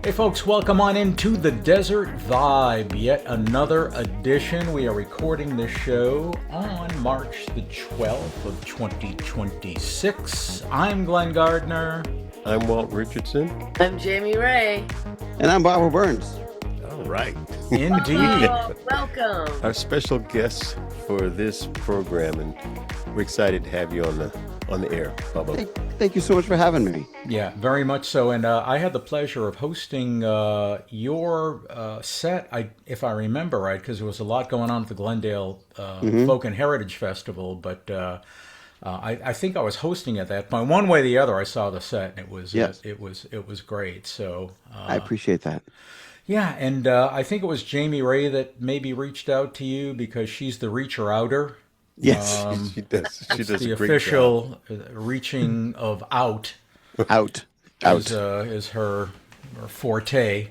Hey folks, welcome on into the Desert Vibe. Yet another edition. We are recording this show on March the 12th of 2026. I'm Glenn Gardner. I'm Walt Richardson. I'm Jamie Ray. And I'm Bobo Byrnes. All right. Indeed. Oh, welcome. Our special guest for this program, and we're excited to have you on the air, Bobo. Thank you so much for having me. Yeah, very much so. And I had the pleasure of hosting your set, if I remember right, because there was a lot going on at the Glendale Folk and Heritage Festival. But I think I was hosting at that point. One way or the other, I saw the set, and it was it was great. So I appreciate that. Yeah, and I think it was Jamie Ray that maybe reached out to you because she's the reacher outer. Yes, she does. She does The a great official reaching of out. Out. Is her forte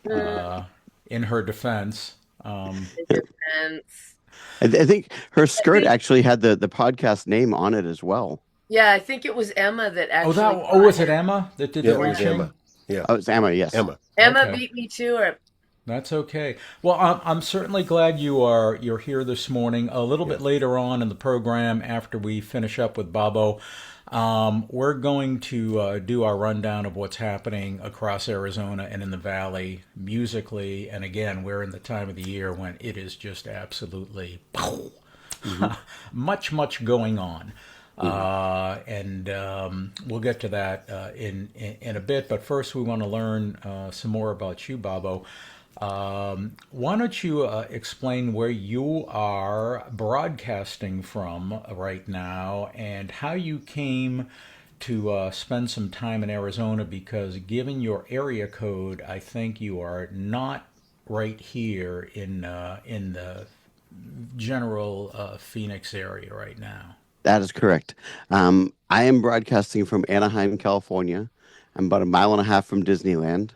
in her defense. Defense. I think her skirt actually had the podcast name on it as well. Yeah, I think it was Emma that actually. Was it Emma that did the it was reaching? Emma. Yeah. Oh, it's Emma, yes. Emma. Emma Okay. beat me to her. That's okay. Well, I'm certainly glad you're here this morning. A little bit later on in the program, after we finish up with Bobo, we're going to do our rundown of what's happening across Arizona and in the Valley musically. And again, we're in the time of the year when it is just absolutely much going on. And we'll get to that in a bit. But first, we want to learn some more about you, Bobo. Why don't you explain where you are broadcasting from right now and how you came to spend some time in Arizona? Because given your area code, I think you are not right here in the general Phoenix area right now. That is correct. I am broadcasting from Anaheim, California. I'm about a mile and a half from Disneyland.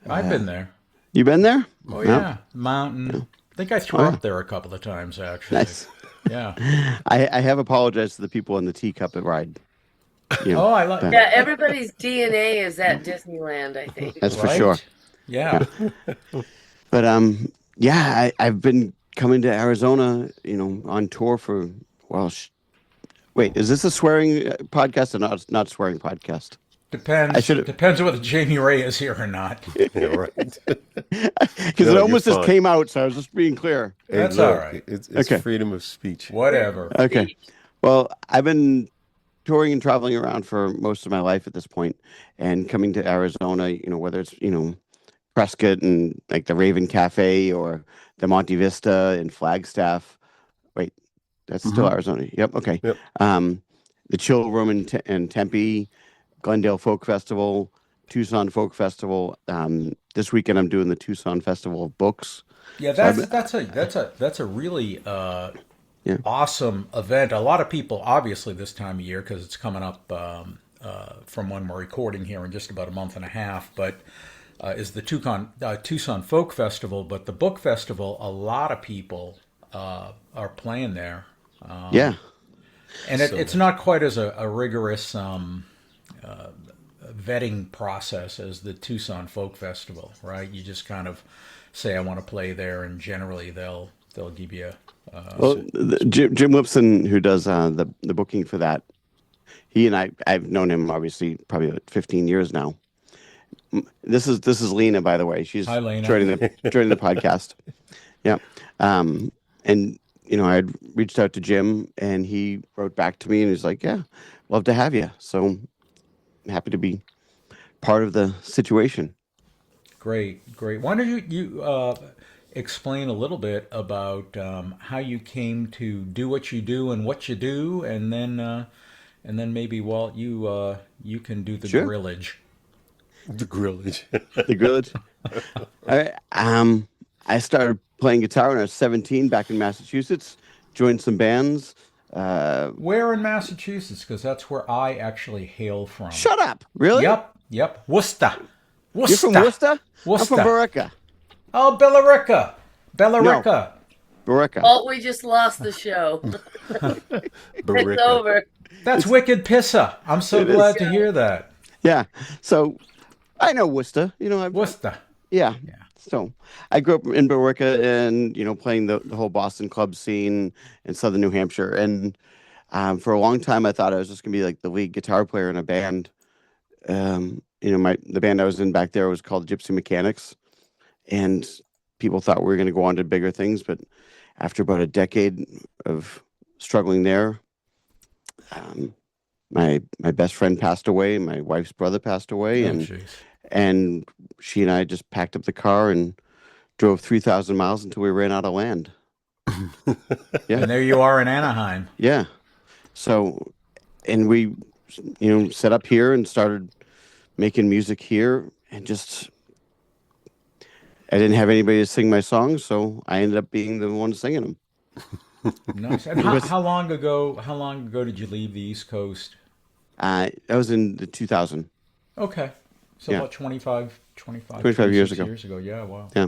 I've been there. You been there? Oh, yeah. Mountain. Yeah. I think I threw up there a couple of times, actually. Nice. Yeah. I have apologized to the people in the teacup ride. I like that. Yeah, everybody's DNA is at Disneyland, I think. That's for sure. Yeah. But I've been coming to Arizona, on tour for, wait, is this a swearing podcast or not swearing podcast? Depends whether Jamie Ray is here or not. Yeah, right. Because it almost just came out, so I was just being clear. That's all right. It's okay. Freedom of speech. Whatever. Okay. Well, I've been touring and traveling around for most of my life at this point, and coming to Arizona, whether it's, Prescott and like the Raven Cafe or the Monte Vista in Flagstaff. Wait, that's still Arizona. Yep. Okay. Yep. The Chill Room in Tempe, Glendale Folk Festival, Tucson Folk Festival. This weekend I'm doing the Tucson Festival of Books. Yeah, that's a really awesome event. A lot of people, obviously, this time of year because it's coming up from when we're recording here in just about a month and a half. But is the Tucson Folk Festival? But the book festival, a lot of people are playing there. And it's not quite as a rigorous vetting process as the Tucson Folk Festival, right? You just kind of say, I want to play there, and generally they'll give you Jim Whipson, who does the booking for that, he and I've known him obviously probably about 15 years now. This is Lena, by the way. She's Hi, Lena. joining the podcast. Yeah. And I had reached out to Jim, and he wrote back to me, and he's like, "Yeah, love to have you." So I'm happy to be part of the situation. Great. Why don't you explain a little bit about how you came to do what you do and what you do, and then maybe Walt, you can do the grillage. The grillage. The grillage. All right. I started playing guitar when I was 17 back in Massachusetts. Joined some bands. Where in Massachusetts? Because that's where I actually hail from. Shut up! Really? Yep. Worcester. You're from Worcester? I'm from Billerica. Oh, Billerica. No. Billerica. Oh, we just lost the show. It's over. That's wicked pissa. I'm so glad to hear that. Yeah. So I know Worcester. Worcester. Yeah. Yeah. So I grew up in Billerica and, playing the whole Boston club scene in southern New Hampshire. And for a long time, I thought I was just going to be like the lead guitar player in a band. The band I was in back there was called Gypsy Mechanics. And people thought we were going to go on to bigger things. But after about a decade of struggling there, um, my best friend passed away. My wife's brother passed away. Oh, And jeez. and she and I just packed up the car and drove 3,000 miles until we ran out of land. Yeah, And there you are in Anaheim. yeah. So, and we, set up here and started making music here, and just I didn't have anybody to sing my songs, so I ended up being the one singing them. Nice. And how long ago? How long ago did you leave the East Coast? That was in the 2000. Okay. So Yeah, about 25, 25 years 26 ago. years ago. Yeah, wow. Yeah,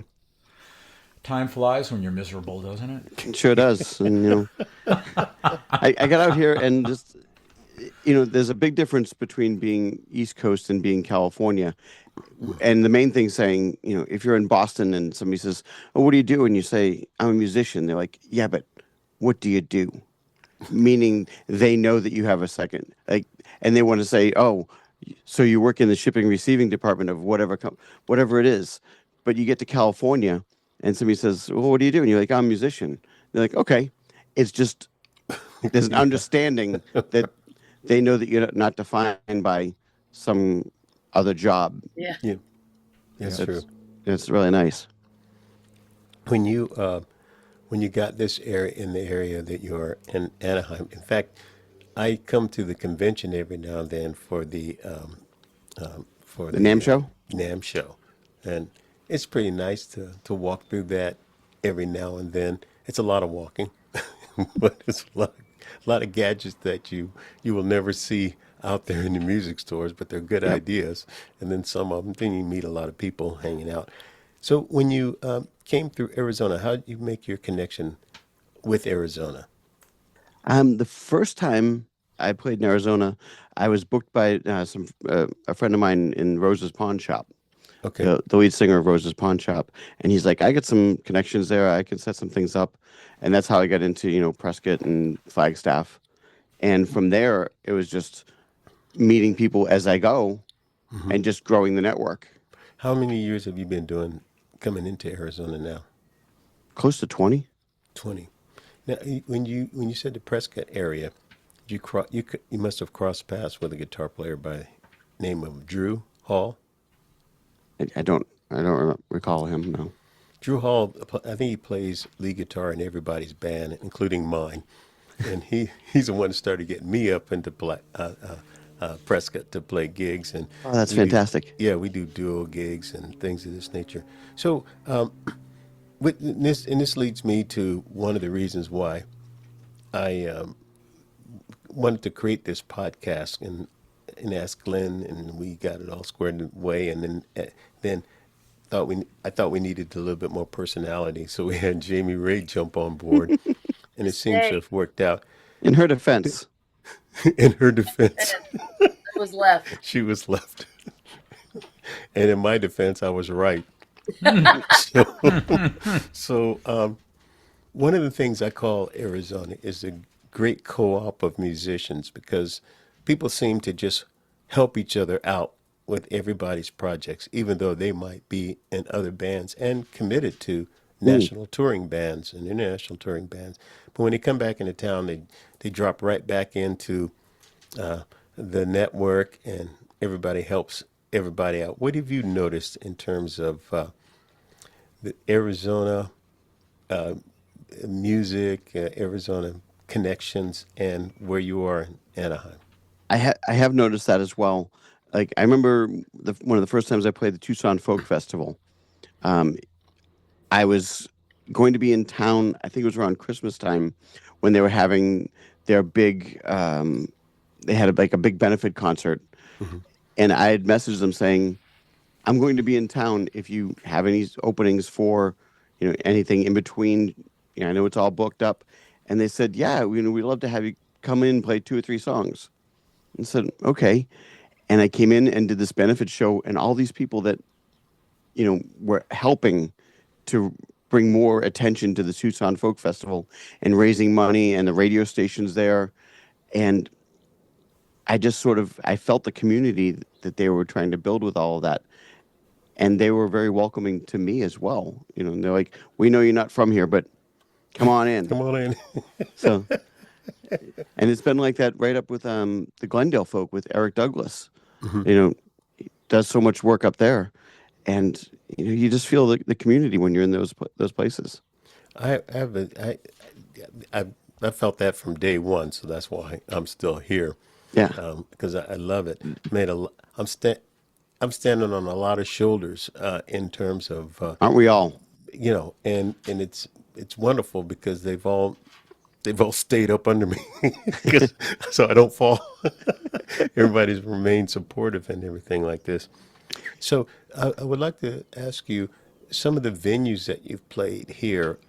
Time flies when you're miserable, doesn't it? it sure does. And I got out here and just there's a big difference between being East Coast and being California. And the main thing saying, if you're in Boston and somebody says, "Oh, what do you do?" and you say, "I'm a musician," they're like, "Yeah, but what do you do?" Meaning they know that you have a second, like, and they want to say, "Oh, so you work in the shipping receiving department of whatever it is." But you get to California and somebody says, "Well, what do you do?" and you're like, "I'm a musician." They're like, "Okay." It's just there's an understanding that they know that you're not defined by some other job. Yeah. Yeah, that's Yeah. true. It's really nice. When you when you got this area in the area that you're in Anaheim, in fact, I come to the convention every now and then for The NAM the show? NAM show, and it's pretty nice to walk through that every now and then. It's a lot of walking, but it's a lot of gadgets that you will never see out there in the music stores, but they're good Yep. ideas. And then some of them, then you meet a lot of people hanging out. So when you came through Arizona, how did you make your connection with Arizona? The first time I played in Arizona, I was booked by a friend of mine in Rose's Pawn Shop, Okay. the lead singer of Rose's Pawn Shop, and he's like, "I got some connections there. I can set some things up," and that's how I got into Prescott and Flagstaff, and from there it was just meeting people as I go and just growing the network. How many years have you been doing coming into Arizona now? Close to 20. 20. Now, when you said the Prescott area, you must have crossed paths with a guitar player by the name of Drew Hall. I don't recall him. No. Drew Hall, I think he plays lead guitar in everybody's band, including mine. And he's the one that started getting me up into Prescott to play gigs, and Oh, that's we do, fantastic. yeah, we do duo gigs and things of this nature. So, this leads me to one of the reasons why I wanted to create this podcast and ask Glenn, and we got it all squared away, and then I thought we needed a little bit more personality, so we had Jamie Ray jump on board, and it seems to Hey, have worked out. In her defense, In her defense, I was left. she was left, and in my defense, I was right. So, one of the things I call Arizona is a great co-op of musicians because people seem to just help each other out with everybody's projects, even though they might be in other bands and committed to mm, national touring bands and international touring bands. But when they come back into town, they drop right back into uh, the network, and everybody helps everybody out. What have you noticed in terms of the Arizona uh, music, Arizona connections, and where you are in Anaheim? I have noticed that as well. Like I remember one of the first times I played the Tucson Folk Festival. Um, I was going to be in town. I think it was around Christmas time when they were having their big. They had like a big benefit concert, Hmm. and I had messaged them saying, "I'm going to be in town. If you have any openings for, anything in between, I know it's all booked up." And they said, "Yeah, we'd love to have you come in and play 2 or 3 songs." And said, "Okay." And I came in and did this benefit show, and all these people that, were helping to bring more attention to the Tucson Folk Festival and raising money, and the radio stations there. And I just I felt the community that they were trying to build with all of that. And they were very welcoming to me as well. And they're like, we know you're not from here, but come on in. Come on in. So, and it's been like that right up with the Glendale folk with Eric Douglas. He does so much work up there. And you just feel the community when you're in those places. I have I felt that from day one, so that's why I'm still here. Yeah. Because I love it. I'm standing on a lot of shoulders in terms of Aren't we all? and it's wonderful because they've all stayed up under me, so I don't fall. Everybody's remained supportive and everything like this. So I would like to ask you some of the venues that you've played here.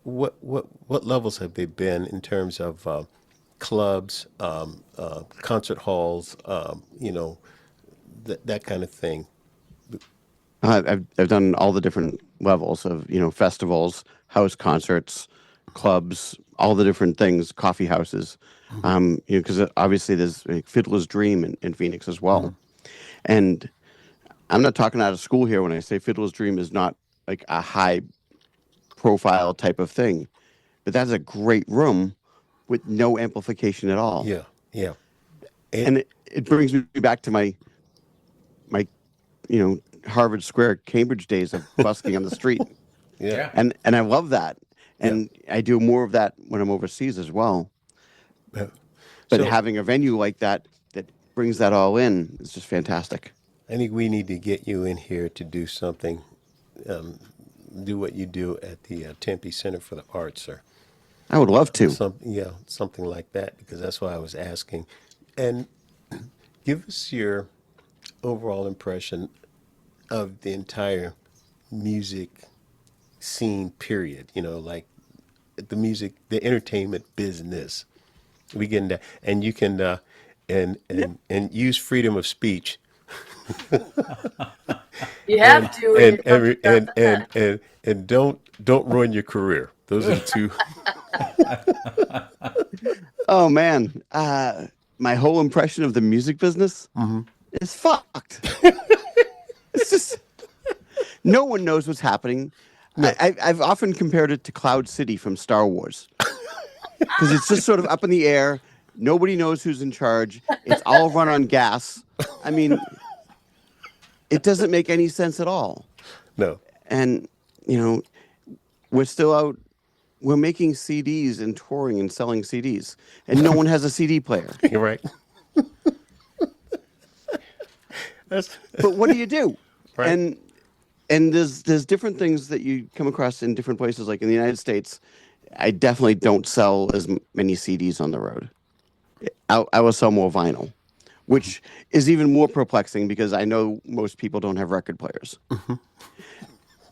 What levels have they been in terms of clubs, concert halls, that kind of thing? I've done all the different levels of festivals, house concerts, clubs, all the different things, coffee houses. Because obviously there's Fiddler's Dream in Phoenix as well, and I'm not talking out of school here when I say Fiddler's Dream is not like a high profile type of thing, but that's a great room with no amplification at all. Yeah, yeah. And it brings me back to my Harvard Square, Cambridge days of busking on the street. Yeah. And I love that. And I do more of that when I'm overseas as well. But So- having a venue like that brings that all in is just fantastic. I think we need to get you in here to do something, do what you do at the Tempe Center for the Arts, sir. I would love to. Something like that, because that's why I was asking. And give us your overall impression of the entire music scene, period. Like the entertainment business. We get into, and you can, and use freedom of speech. You have to. when you're talking about that. And don't ruin your career. Those are the two. Oh man, my whole impression of the music business is fucked. It's just no one knows what's happening. I've often compared it to Cloud City from Star Wars because it's just sort of up in the air. Nobody knows who's in charge. It's all run on gas. I mean, it doesn't make any sense at all. No. And we're still out. We're making CDs and touring and selling CDs, and no one has a CD player. You're right. But what do you do? Right. And there's different things that you come across in different places. Like in the United States, I definitely don't sell as many CDs on the road. I will sell more vinyl, which is even more perplexing because I know most people don't have record players.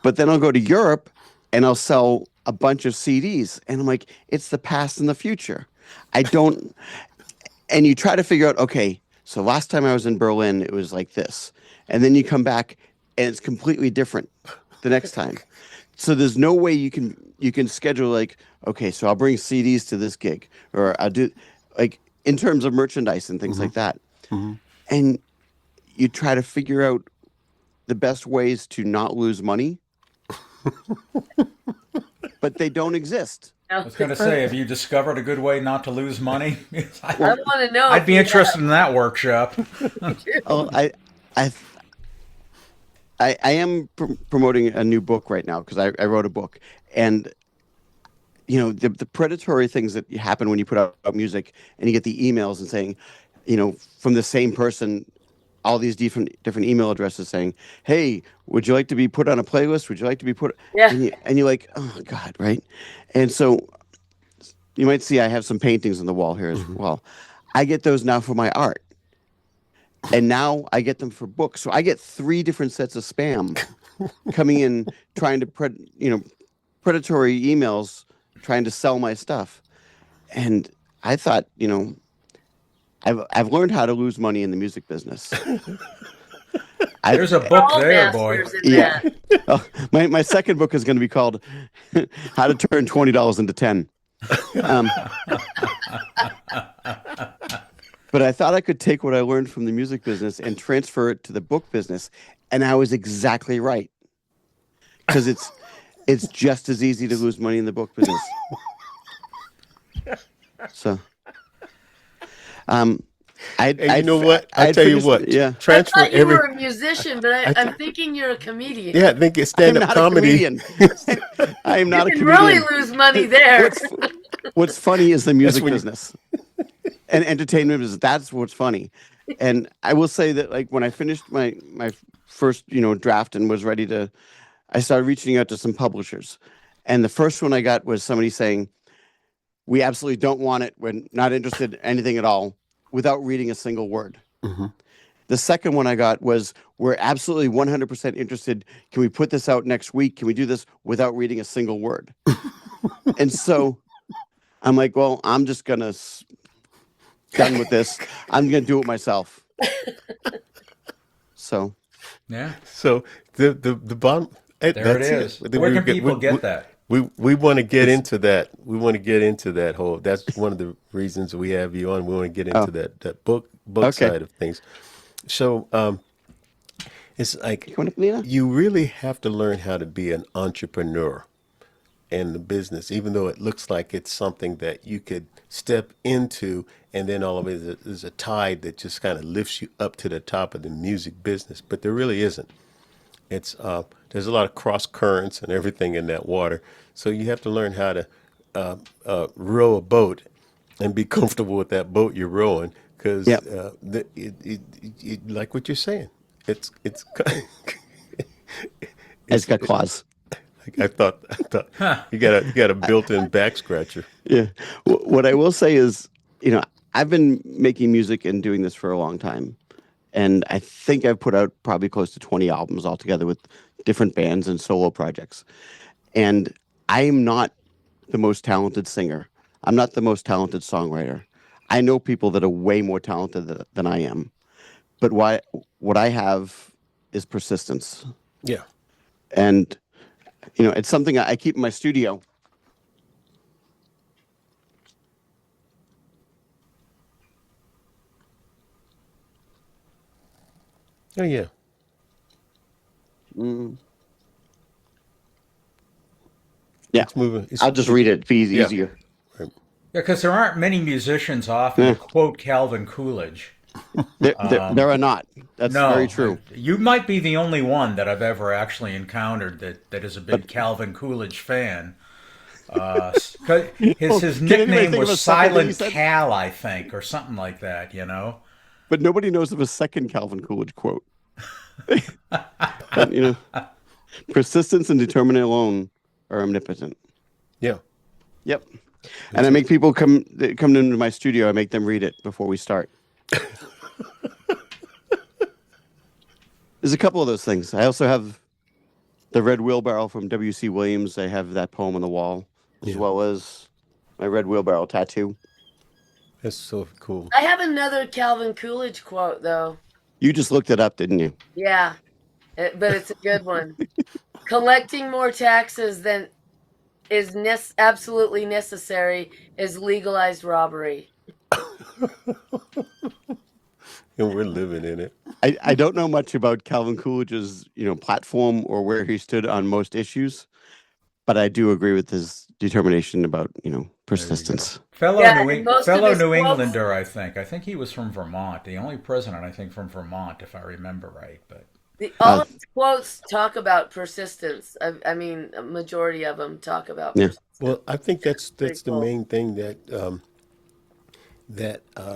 But then I'll go to Europe and I'll sell a bunch of CDs, and I'm like, it's the past and the future. I don't. And you try to figure out, okay, so last time I was in Berlin, it was like this, and then you come back and it's completely different the next time. So there's no way you can schedule like, okay, so I'll bring CDs to this gig, or I'll do like in terms of merchandise and things like that. And you try to figure out the best ways to not lose money, but they don't exist. I was going to say, have you discovered a good way not to lose money? I want to know. I'd if be you interested in that workshop. Oh, I am promoting a new book right now because I wrote a book, and the predatory things that happen when you put out music and you get the emails and saying, from the same person, all these different email addresses saying, "Hey, would you like to be put on a playlist? Would you like to be put?" Yeah. And you're like, "Oh God," right? And so you might see I have some paintings on the wall here as well. I get those now for my art, and now I get them for books. So I get 3 different sets of spam coming in, trying to predatory emails, trying to sell my stuff. And I thought, I've learned how to lose money in the music business. There's a We're book all there, boy. masters in Yeah. that. Oh, my second book is going to be called "How to Turn $20 into 10." Um, but I thought I could take what I learned from the music business and transfer it to the book business, and I was exactly right because it's just as easy to lose money in the book business. So, um, And you know what? I tell you what. Yeah, I Transfer thought you every. were a musician, but I'm thinking you're a comedian. Yeah, I think it's I'm stand-up not a comedy. comedian. I am You not a can really comedian. lose money there. What's funny is the music when you- business and entertainment business. That's what's funny. And I will say that, like, when I finished my first draft and was ready to, I started reaching out to some publishers, and the first one I got was somebody saying, "We absolutely don't want it. We're not interested in anything at all," without reading a single word. Mhm. The second one I got was, "We're absolutely 100% interested. Can we put this out next week? Can we do this?" without reading a single word. And so I'm like, well, I'm just gonna done with this. I'm gonna do it myself. So Yeah, So the bottom. there it That's is. it. Where can people get that? We want to get into that. We want to get into that whole. That's one of the reasons we have you on. We want to get into oh, that book okay. side of things. So it's like You want to clean up? you really have to learn how to be an entrepreneur in the business, even though it looks like it's something that you could step into, and then all of it is a tide that just kind of lifts you up to the top of the music business. But there really isn't. It's there's a lot of cross currents and everything in that water, so you have to learn how to row a boat and be comfortable with that boat you're rowing, because Yep. like what you're saying, it's It's it's got claws. I thought you got a built-in back scratcher. Yeah. What I will say is, I've been making music and doing this for a long time. And I think I've put out probably close to 20 albums altogether with different bands and solo projects. And I am not the most talented singer. I'm not the most talented songwriter. I know people that are way more talented than I am. But what I have is persistence. Yeah. And, it's something I keep in my studio. Oh yeah. Mm, yeah. It's moving. I'll just read it. It's Yeah. easier. Right. Yeah, because there aren't many musicians often Yeah. to quote Calvin Coolidge. There are not. That's very No, true. you might be the only one that I've ever actually encountered that is a big Calvin Coolidge fan. 'Cause his Can anybody nickname think of a was second that he Silent said? Cal, I think, or something like that. You know. But nobody knows of a second Calvin Coolidge quote. But, persistence and determination alone are omnipotent. Yeah. Yep. And I make people come into my studio. I make them read it before we start. There's a couple of those things. I also have the Red Wheelbarrow from W.C. Williams. I have that poem on the wall, as well as my Red Wheelbarrow tattoo. That's so cool. I have another Calvin Coolidge quote, though. You just looked it up, didn't you? Yeah, but it's a good one. Collecting more taxes than is absolutely necessary is legalized robbery. And we're living in it. I don't know much about Calvin Coolidge's platform or where he stood on most issues, but I do agree with his determination about persistence. Fellow Yeah, and most of fellow his New quotes- Englander, I think. I think he was from Vermont. The only president, I think, from Vermont, if I remember right. But All his quotes talk about persistence. I mean, a majority of them talk about Yeah. persistence. Well, I think that's Pretty the cool. main thing that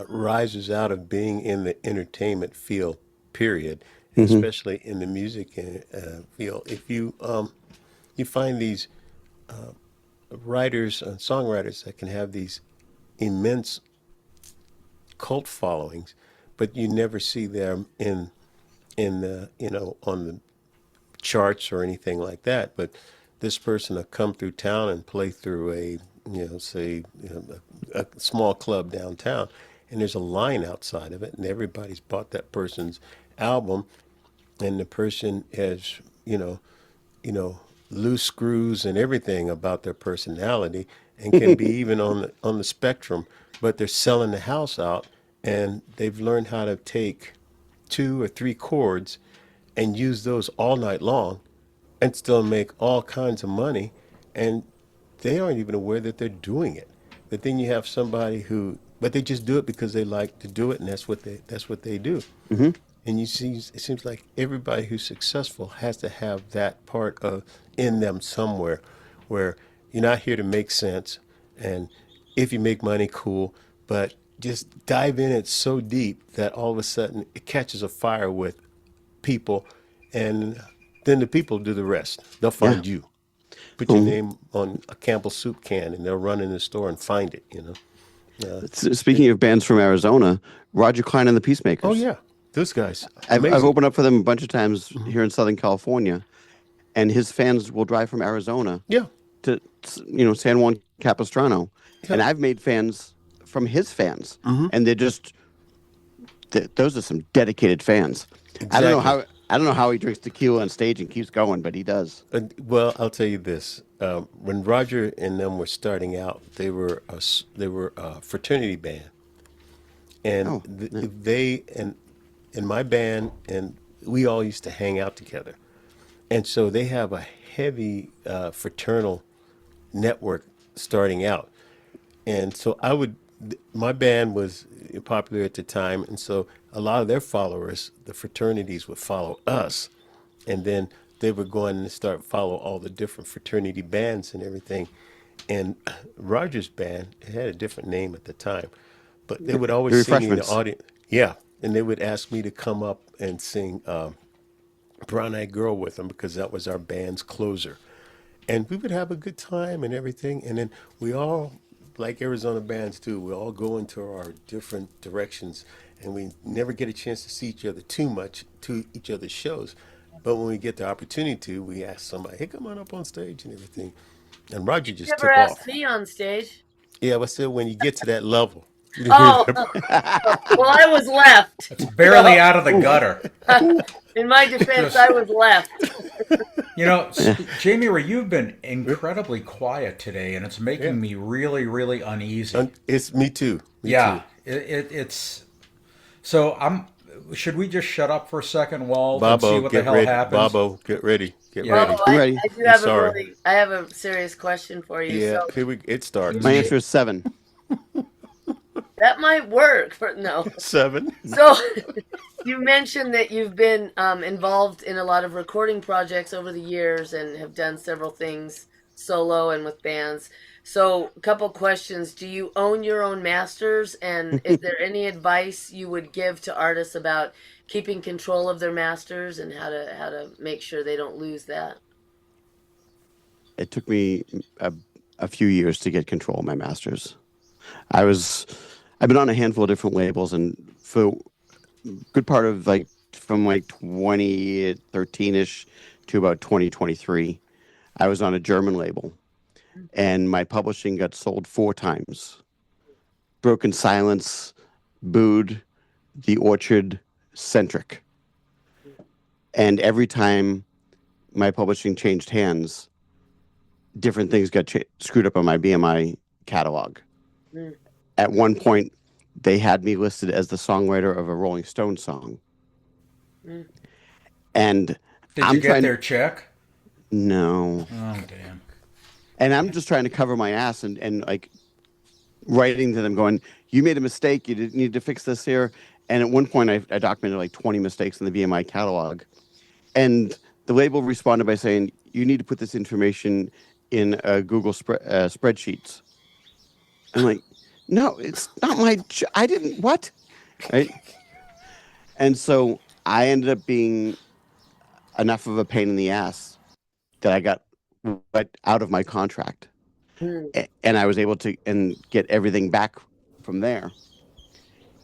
rises out of being in the entertainment field, period, and Mm-hmm. especially in the music field. If you find these writers and songwriters that can have these immense cult followings, but you never see them in the on the charts or anything like that. But this person will come through town and play through a say a small club downtown, and there's a line outside of it, and everybody's bought that person's album, and the person has, you know, loose screws and everything about their personality, and can be even on the spectrum, but they're selling the house out, and they've learned how to take 2 or 3 chords and use those all night long and still make all kinds of money, and they aren't even aware that they're doing it. But then you have somebody who, but they just do it because they like to do it, and that's what they do. Hmm. And you see, it seems like everybody who's successful has to have that part of in them somewhere, where you're not here to make sense, and if you make money, cool, but just dive in it so deep that all of a sudden it catches a fire with people, and then the people do the rest. They'll Yeah. find you, put your name on a Campbell soup can, and they'll run in the store and find it. Speaking of bands from Arizona, Roger Klein and the Peacemakers. Oh yeah, those guys, I've amazing. opened up for them a bunch of times here in Southern California, and his fans will drive from Arizona Yeah, to San Juan Capistrano, and I've made fans from his fans, and they're just those are some dedicated fans. Exactly. I don't know how he drinks tequila on stage and keeps going, but he does. Well, I'll tell you this: when Roger and them were starting out, they were a fraternity band, and Oh, yeah. they and my band, and we all used to hang out together, and so they have a heavy fraternal network starting out. And so my band was popular at the time, and so a lot of their followers, the fraternities, would follow us, and then they were going to start follow all the different fraternity bands and everything. And Roger's band, it had a different name at the time, but they would The always sing in the refreshments. audience. Yeah, and they would ask me to come up and sing Brown Eyed Girl with them because that was our band's closer. And we would have a good time and everything. And then we all, like Arizona bands too, we all go into our different directions, and we never get a chance to see each other too much to each other's shows. But when we get the opportunity to, we ask somebody, hey, come on up on stage and everything. And Roger You just never took asked off. me on stage. Yeah, but still, when you get to that level, you didn't hear Oh, that part. well, I was left. It's barely out of the gutter. In my defense, Just- I was left. Jamie, you've been incredibly quiet today, and it's making me really, really uneasy. It's me too. Me Yeah, too. it's so. Should we just shut up for a second, Walt, and see Bobo, what the get hell ready. happens? Bobo, get ready. Get Yeah. ready. Well, I'm ready. I do I'm have sorry. I have a serious question for you. Yeah, So here it starts. My answer is 7. that might work for no. 7. So you mentioned that you've been involved in a lot of recording projects over the years and have done several things solo and with bands. So a couple questions. Do you own your own masters? And is there any advice you would give to artists about keeping control of their masters and how to make sure they don't lose that? It took me a few years to get control of my masters. I've been on a handful of different labels, and for a good part of from 2013ish to about 2023, I was on a German label, and my publishing got sold 4 times. Broken Silence, Booed, The Orchard, Centric. And every time my publishing changed hands, different things got screwed up on my BMI catalog. Mm. At one point, they had me listed as the songwriter of a Rolling Stone song. Mm. And Did I'm you get trying their check? No. Oh, damn. And I'm just trying to cover my ass and writing to them going, you made a mistake. You need to fix this here. And at one point, I documented 20 mistakes in the BMI catalog. And the label responded by saying, you need to put this information in Google spreadsheets. I'm like, no, it's not I didn't, what? Right? And so I ended up being enough of a pain in the ass that I got out of my contract. Mm. And I was able to get everything back from there.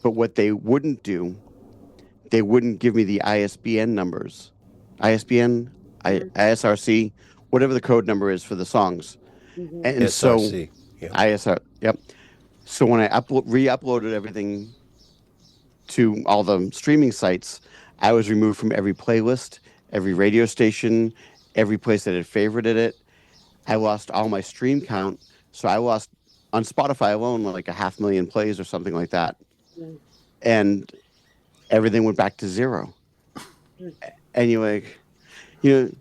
But what they wouldn't do, they wouldn't give me the ISBN numbers. ISBN, ISRC, whatever the code number is for the songs. Mhm. And so SRC. Yeah. ISR, yep. So when I re-uploaded everything to all the streaming sites, I was removed from every playlist, every radio station, every place that had favorited it. I lost all my stream count. So I lost on Spotify alone like 500,000 plays or something like that. Mm. And everything went back to zero. Mm. And you're like, you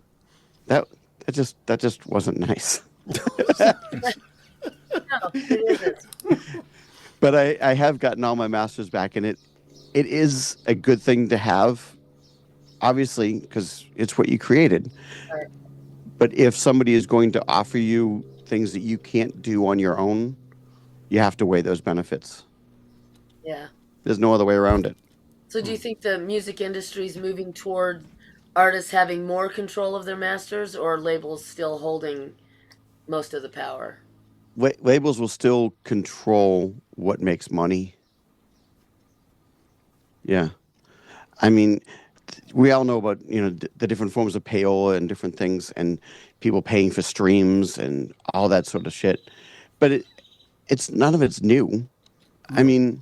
know, that just wasn't nice. No, it isn't. But I have gotten all my masters back, and it is a good thing to have, obviously, because it's what you created. Right. But if somebody is going to offer you things that you can't do on your own, you have to weigh those benefits. Yeah. There's no other way around it. So do you think the music industry is moving toward artists having more control of their masters, or labels still holding most of the power? Labels will still control what makes money. Yeah. I mean, we all know about, the different forms of payola and different things, and people paying for streams and all that sort of shit. But it's none of it's new. I mean,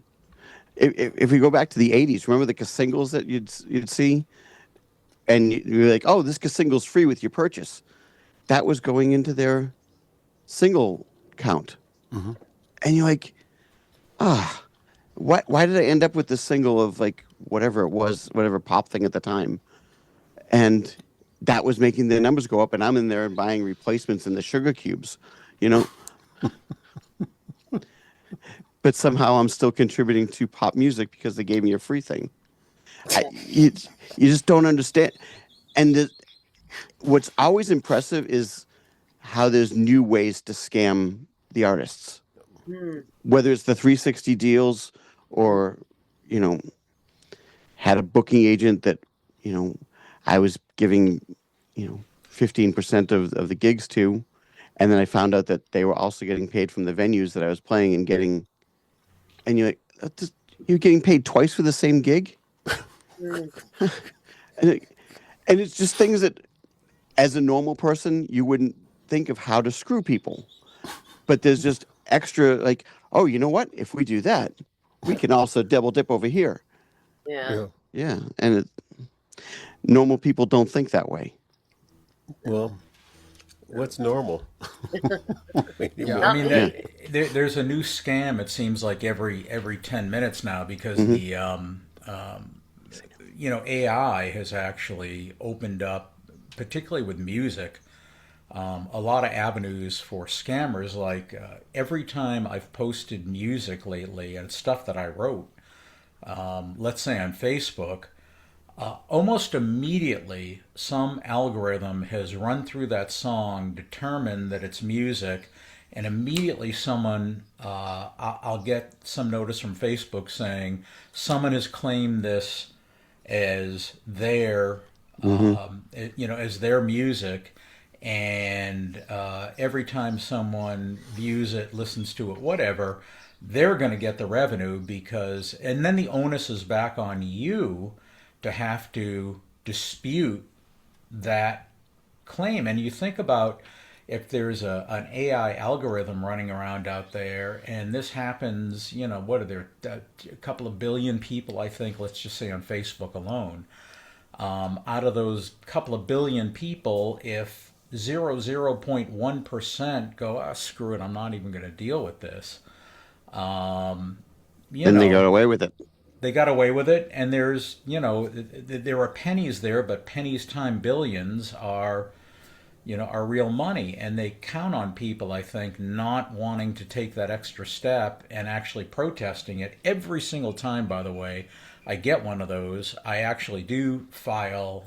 if we go back to the 80s, remember the singles that you'd see? And you're like, oh, this single's free with your purchase. That was going into their single count. And you're like, why did I end up with this single of like whatever it was, whatever pop thing at the time? And that was making the numbers go up, and I'm in there buying replacements in the sugar cubes, you know? But somehow I'm still contributing to pop music because they gave me a free thing. You just don't understand. And what's always impressive is how there's new ways to scam the artists. Mm. Whether it's the 360 deals or, had a booking agent that, I was giving, 15% of the gigs to. And then I found out that they were also getting paid from the venues that I was playing and you're like, you're getting paid twice for the same gig? Mm. And it's just things that, as a normal person, you wouldn't think of how to screw people. But there's just extra, like, oh, you know what? If we do that, we can also double dip over here. Yeah. Yeah, and normal people don't think that way. Well, what's normal? Yeah, I mean, there's a new scam. It seems like every 10 minutes now because the AI has actually opened up, particularly with music, a lot of avenues for scammers. Like every time I've posted music lately and stuff that I wrote, let's say on Facebook, almost immediately some algorithm has run through that song, determined that it's music, and immediately I'll get some notice from Facebook saying someone has claimed this as their, as their music. And every time someone views it, listens to it, whatever, they're going to get the revenue and then the onus is back on you to have to dispute that claim. And you think about if there's an AI algorithm running around out there, and this happens, what are there, a couple of billion people, I think, let's just say on Facebook alone. Out of those couple of billion people, if 0.1% go, screw it, I'm not even going to deal with this. Then they got away with it. They got away with it, and there's, there are pennies there, but pennies times billions are real money, and they count on people, I think, not wanting to take that extra step and actually protesting it. Every single time, by the way, I get one of those, I actually do file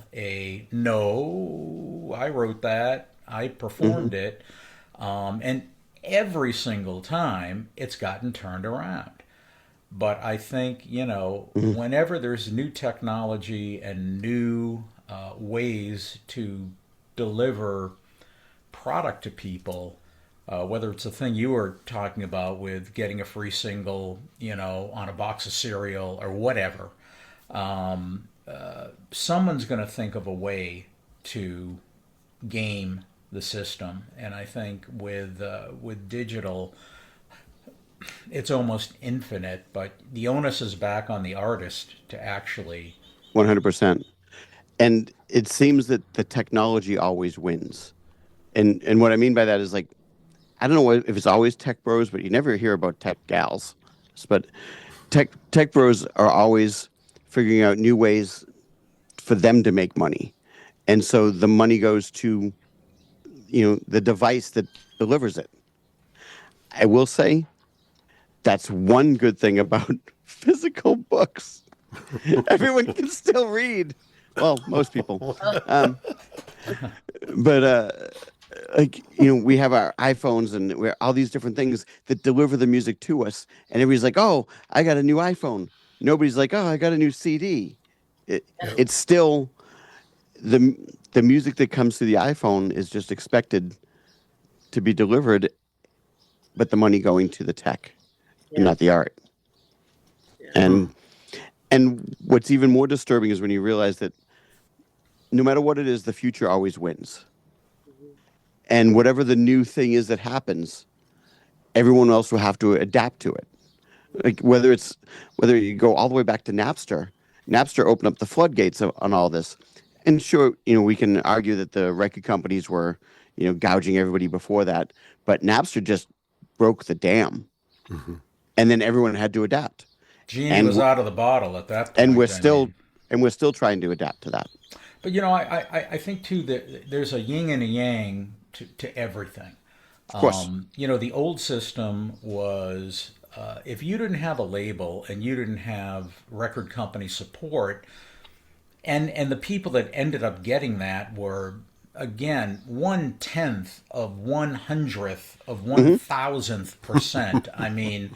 no, I wrote that, I performed it, and every single time it's gotten turned around. But I think, whenever there's new technology and new ways to deliver product to people, whether it's the thing you were talking about with getting a free single, on a box of cereal or whatever, someone's going to think of a way to game the system. And I think with digital, it's almost infinite, but the onus is back on the artist to actually. 100%. And it seems that the technology always wins. And what I mean by that is like, I don't know if it's always tech bros, but you never hear about tech gals. But tech bros are always figuring out new ways for them to make money. And so the money goes to, the device that delivers it. I will say that's one good thing about physical books. Everyone can still read. Well, most people. Um, but we have our iPhones and we all these different things that deliver the music to us, and everybody's like, "Oh, I got a new iPhone." Nobody's like, "Oh, I got a new CD." It's still the the music that comes to the iPhone is just expected to be delivered, but the money going to the tech and Yeah. not the art. Yeah. And what's even more disturbing is when you realize that no matter what it is, the future always wins. Mhm. And whatever the new thing is that happens, everyone else will have to adapt to it. Like whether you go all the way back to Napster opened up the floodgates on all this. And sure, we can argue that the record companies were, gouging everybody before that, but Napster just broke the dam, Hmm. and then everyone had to adapt. Genie And was out of the bottle at that and we're point. I still mean, and we're still trying to adapt to that. but I think too that there's a yin and a yang to everything. Of course. The old system was if you didn't have a label and you didn't have record company support, and the people that ended up getting that were again 1/10 of 1/100th of Hmm. 1,000%. I mean,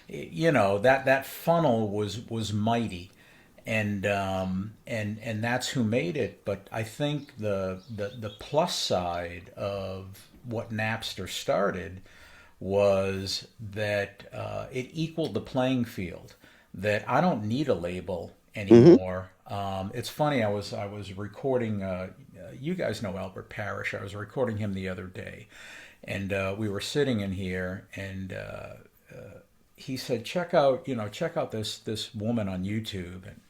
that funnel was mighty, and that's who made it. But I think the plus side of what Napster started was that it equaled the playing field. That I don't need a label Hmm. anymore. It's funny. I was recording. You guys know Albert Parrish. I was recording him the other day, and we were sitting in here, and he said, check out this woman on YouTube, and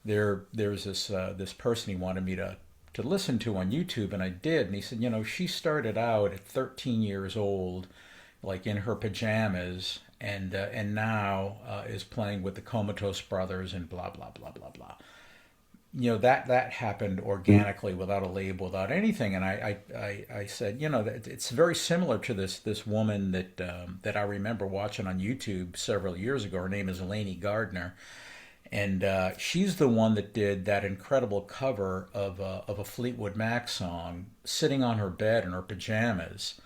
there's this person he wanted me to listen to on YouTube, and I did, and he said, she started out at 13 years old, like in her pajamas, and now is playing with the Comatose Brothers and blah blah blah blah blah. That happened organically without a label, without anything. And I said, that it's very similar to this woman that I remember watching on YouTube several years ago. Her name is Lainey Gardner, and she's the one that did that incredible cover of a Fleetwood Mac song, sitting on her bed in her pajamas,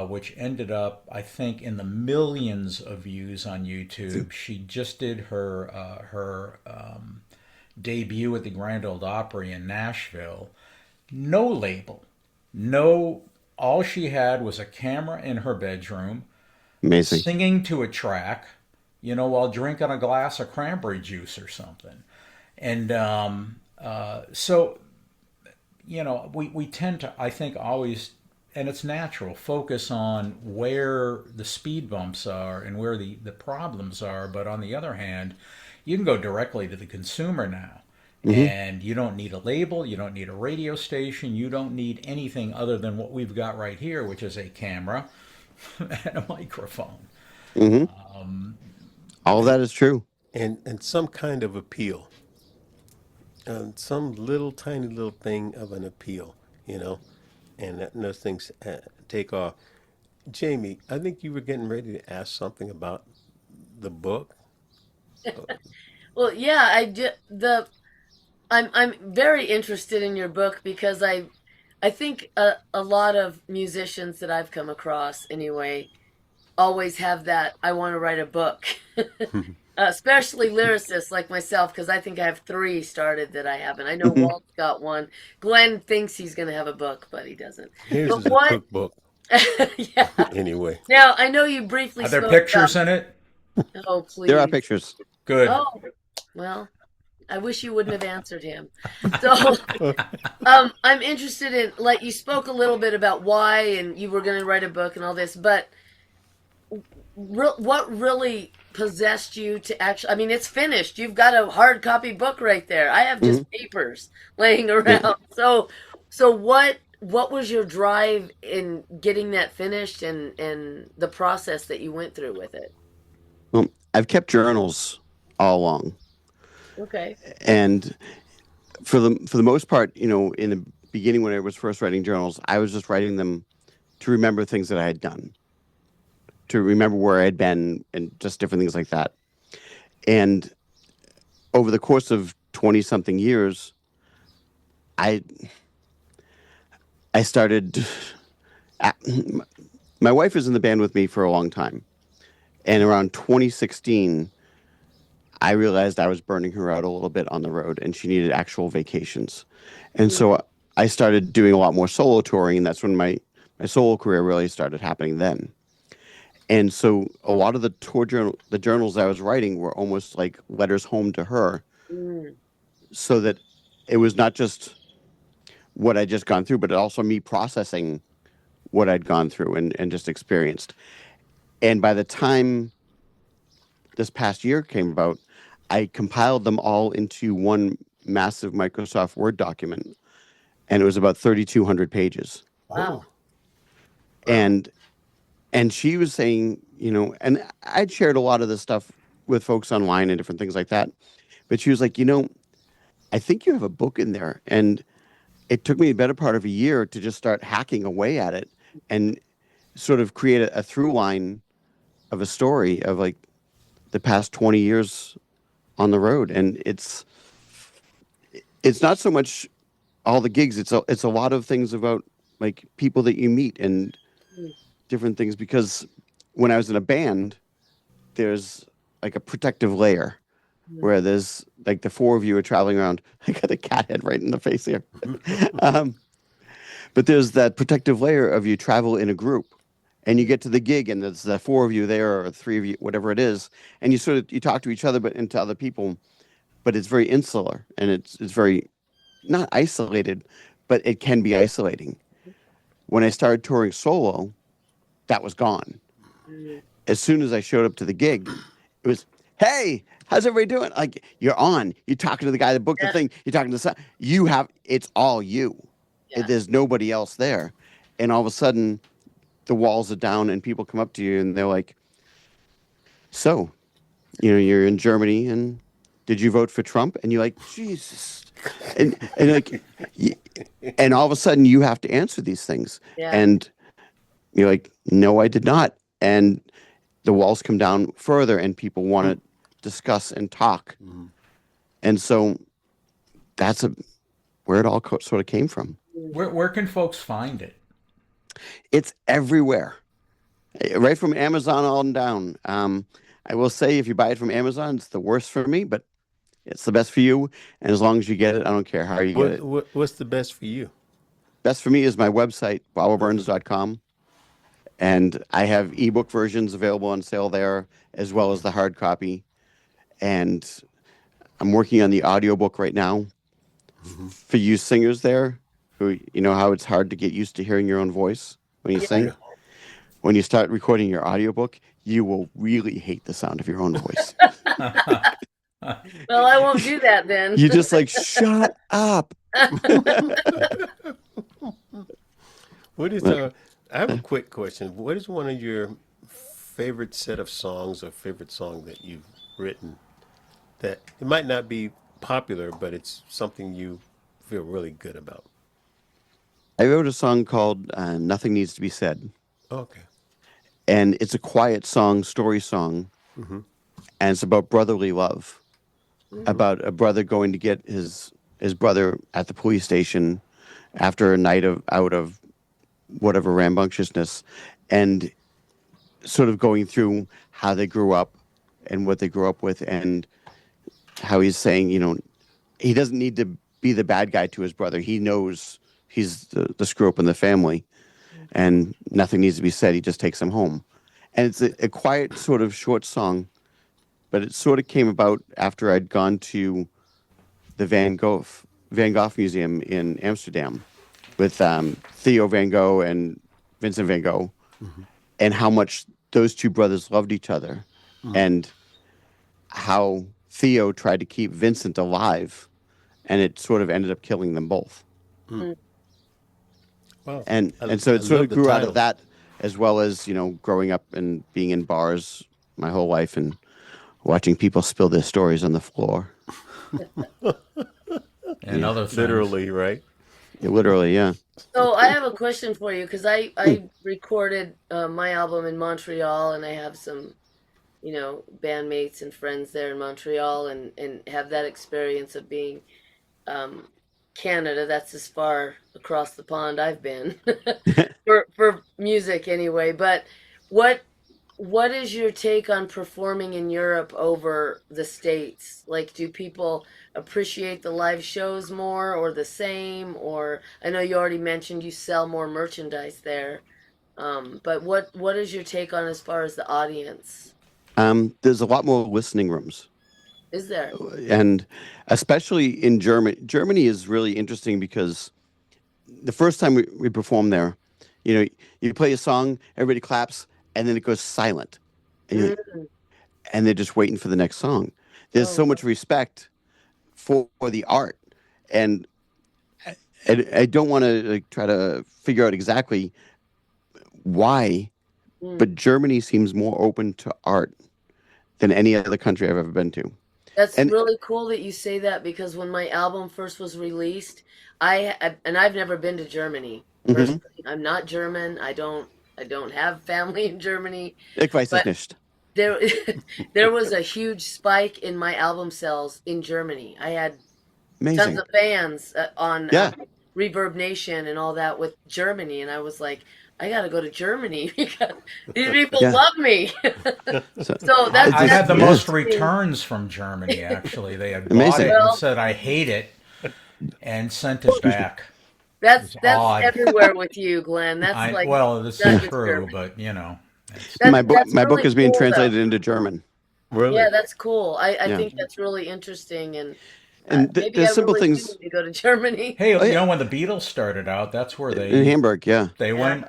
which ended up, I think, in the millions of views on YouTube. She just did her debut at the Grand Ole Opry in Nashville. No label, no. All she had was a camera in her bedroom, Amazing. singing to a track, while drinking a glass of cranberry juice or something. And so, we tend to, I think, always, and it's natural, focus on where the speed bumps are and where the problems are. But on the other hand, you can go directly to the consumer now. Hmm. And you don't need a label, you don't need a radio station, you don't need anything other than what we've got right here, which is a camera and a microphone. Hmm. All of that is true. And some kind of appeal, some little tiny little thing of an appeal, you know, and those things take off. Jamie, I think you were getting ready to ask something about the book. Well, yeah, I'm very interested in your book because I think a lot of musicians that I've come across anyway always have that I want to write a book. Especially lyricists like myself, because I think I have three started that I haven't. I know Hmm. Walt's got one. Glenn thinks he's going to have a book, but he doesn't. His But is a what? cookbook, Yeah. anyway. Now I know you briefly Are there spoke about. pictures in it? Oh, There are please. pictures. Good. Oh, well, I wish you wouldn't have answered him. So, I'm interested in, like, you spoke a little bit about why and you were going to write a book and all this, but what really possessed you to actually? I mean, it's finished. You've got a hard copy book right there. I have Mhm. just papers laying Yeah. around. So what was your drive in getting that finished and the process that you went through with it? Well, I've kept journals all along, Okay. and for the most part, in the beginning when I was first writing journals, I was just writing them to remember things that I had done, to remember where I had been, and just different things like that. And over the course of 20 something years, I I started. My wife was in the band with me for a long time, and around 2016, I realized I was burning her out a little bit on the road, and she needed actual vacations. And Mm, so I started doing a lot more solo touring, and that's when my solo career really started happening then. And so a lot of the journals I was writing were almost like letters home to her, mm, so that it was not just what I'd just gone through, but also me processing what I'd gone through and just experienced. And by the time this past year came about, I compiled them all into one massive Microsoft Word document, and it was about 3,200 pages. wow. Wow. And and she was saying, and I'd shared a lot of this stuff with folks online and different things like that. But she was like, I think you have a book in there. And it took me a better part of a year to just start hacking away at it and sort of create a through line of a story of like the past 20 years on the road. And it's not so much all the gigs, it's a lot of things about like people that you meet and Mm, different things, because when I was in a band, there's like a protective layer mm. where there's like the four of you are traveling around. I got a cat head right in the face here. um, but there's that protective layer of you travel in a group, and you get to the gig, and there's the four of you there, or three of you, whatever it is, and you talk to each other, but into other people. But it's very insular, and it's very not isolated, but it can be isolating. When I started touring solo, that was gone. Mm. As soon as I showed up to the gig, it was, hey, how's everybody doing? Like, you're on. You're talking to the guy that booked the Yeah, thing. You're talking to the son. It's all you. yeah. There's nobody else there. And all of a sudden, the walls are down, and people come up to you and they're like, so, you're in Germany, and did you vote for Trump? And you're like, Jesus. And like, y- and all of a sudden, you have to answer these things. Yeah. And you're like, no, I did not. And the walls come down further, and people want to discuss and talk. And so that's where it all sort of came from. Mm. Where can folks find it? It's everywhere, right from Amazon on down. I will say, if you buy it from Amazon, it's the worst for me, but it's the best for you. And as long as you get it, I don't care how you get it. What's the best for you? Best for me is my website, Okay. boboburns.com. And I have ebook versions available on sale there, as well as the hard copy. And I'm working on the audiobook right now Hmm. for you singers there, who, how it's hard to get used to hearing your own voice when you Yeah. sing. Yeah. When you start recording your audiobook, you will really hate the sound of your own voice. Well, I won't do that then. You just like, shut up. What is But, I have a quick question. What is one of your favorite set of songs or favorite song that you've written that it might not be popular, but it's something you feel really good about? I wrote a song called Nothing Needs to Be Said. Okay. And it's a quiet song, story song. Hmm. And it's about brotherly love, Mm, about a brother going to get his brother at the police station after a night out of whatever rambunctiousness, and sort of going through how they grew up and what they grew up with, and how he's saying, he doesn't need to be the bad guy to his brother. He knows he's the screw up in the family, and nothing needs to be said. He just takes him home. And it's a quiet, sort of short song, but it sort of came about after I'd gone to the Van Gogh Museum in Amsterdam with Theo Van Gogh and Vincent Van Gogh, and how much those two brothers loved each other, and how Theo tried to keep Vincent alive, and it sort of ended up killing them both. Mm. Wow. And so I it sort love of the grew out of title. that, as well as growing up and being in bars my whole life and watching people spill their stories on the floor. and Yeah, other things. Literally, right? literally, yeah. So I have a question for you because I recorded my album in Montreal, and I have some bandmates and friends there in Montreal, and have that experience of being um, Canada. That's as far across the pond I've been for music anyway. But what what is your take on performing in Europe over the States? Like, do people appreciate the live shows more or the same? Or I know you already mentioned you sell more merchandise there. But what is your take on as far as the audience? There's a lot more listening rooms, Is there? and especially in Germany. Germany is really interesting because the first time we performed there, you play a song, everybody claps, and then it goes silent, and you're like, Mm. and they're just waiting for the next song. There's Oh, so much respect for the art, and I don't want to try to figure out exactly why, mm. but Germany seems more open to art than any other country I've ever been to. That's And really cool that you say that because when my album first was released, and I've never been to Germany mhm, personally. I'm not German. I don't have family in Germany, ich weiß es but nicht. there there was a huge spike in my album sales in Germany. I had tons Amazing. of fans on Yeah. Reverb Nation and all that with Germany, and I was like, I got to go to Germany because these people Yeah. love me. So So I, that's I had the yeah. most interesting. returns from Germany, actually. They had bought Amazing. it and Well, said, I hate it, and sent it Excuse me. back. It that's was that's odd. everywhere with you, Glenn. That's like Well, this is not just true, Germany. but it's My That's book that's my book really is being cool though. translated into German. Yeah, Really? that's cool. I Yeah. think that's really interesting, and And maybe I there's simple really do things. need to go to Germany. hey, Oh yeah. when the Beatles started out, that's where In Hamburg, yeah. they Yeah, went,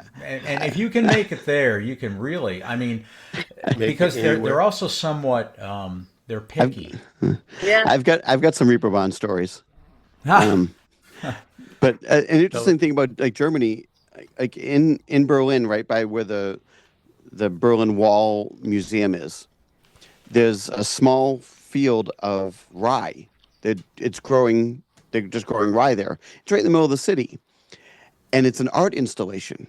and if you can make it there, you can really. I mean, Make it because they're anywhere. also somewhat they're I've picky. yeah. I've got some Reeperbahn stories. Um, but an Tell interesting thing about Germany, like in Berlin, right by where the Berlin Wall Museum is, there's a small field of rye. It's growing. They're just growing rye there. It's right in the middle of the city, and it's an art installation.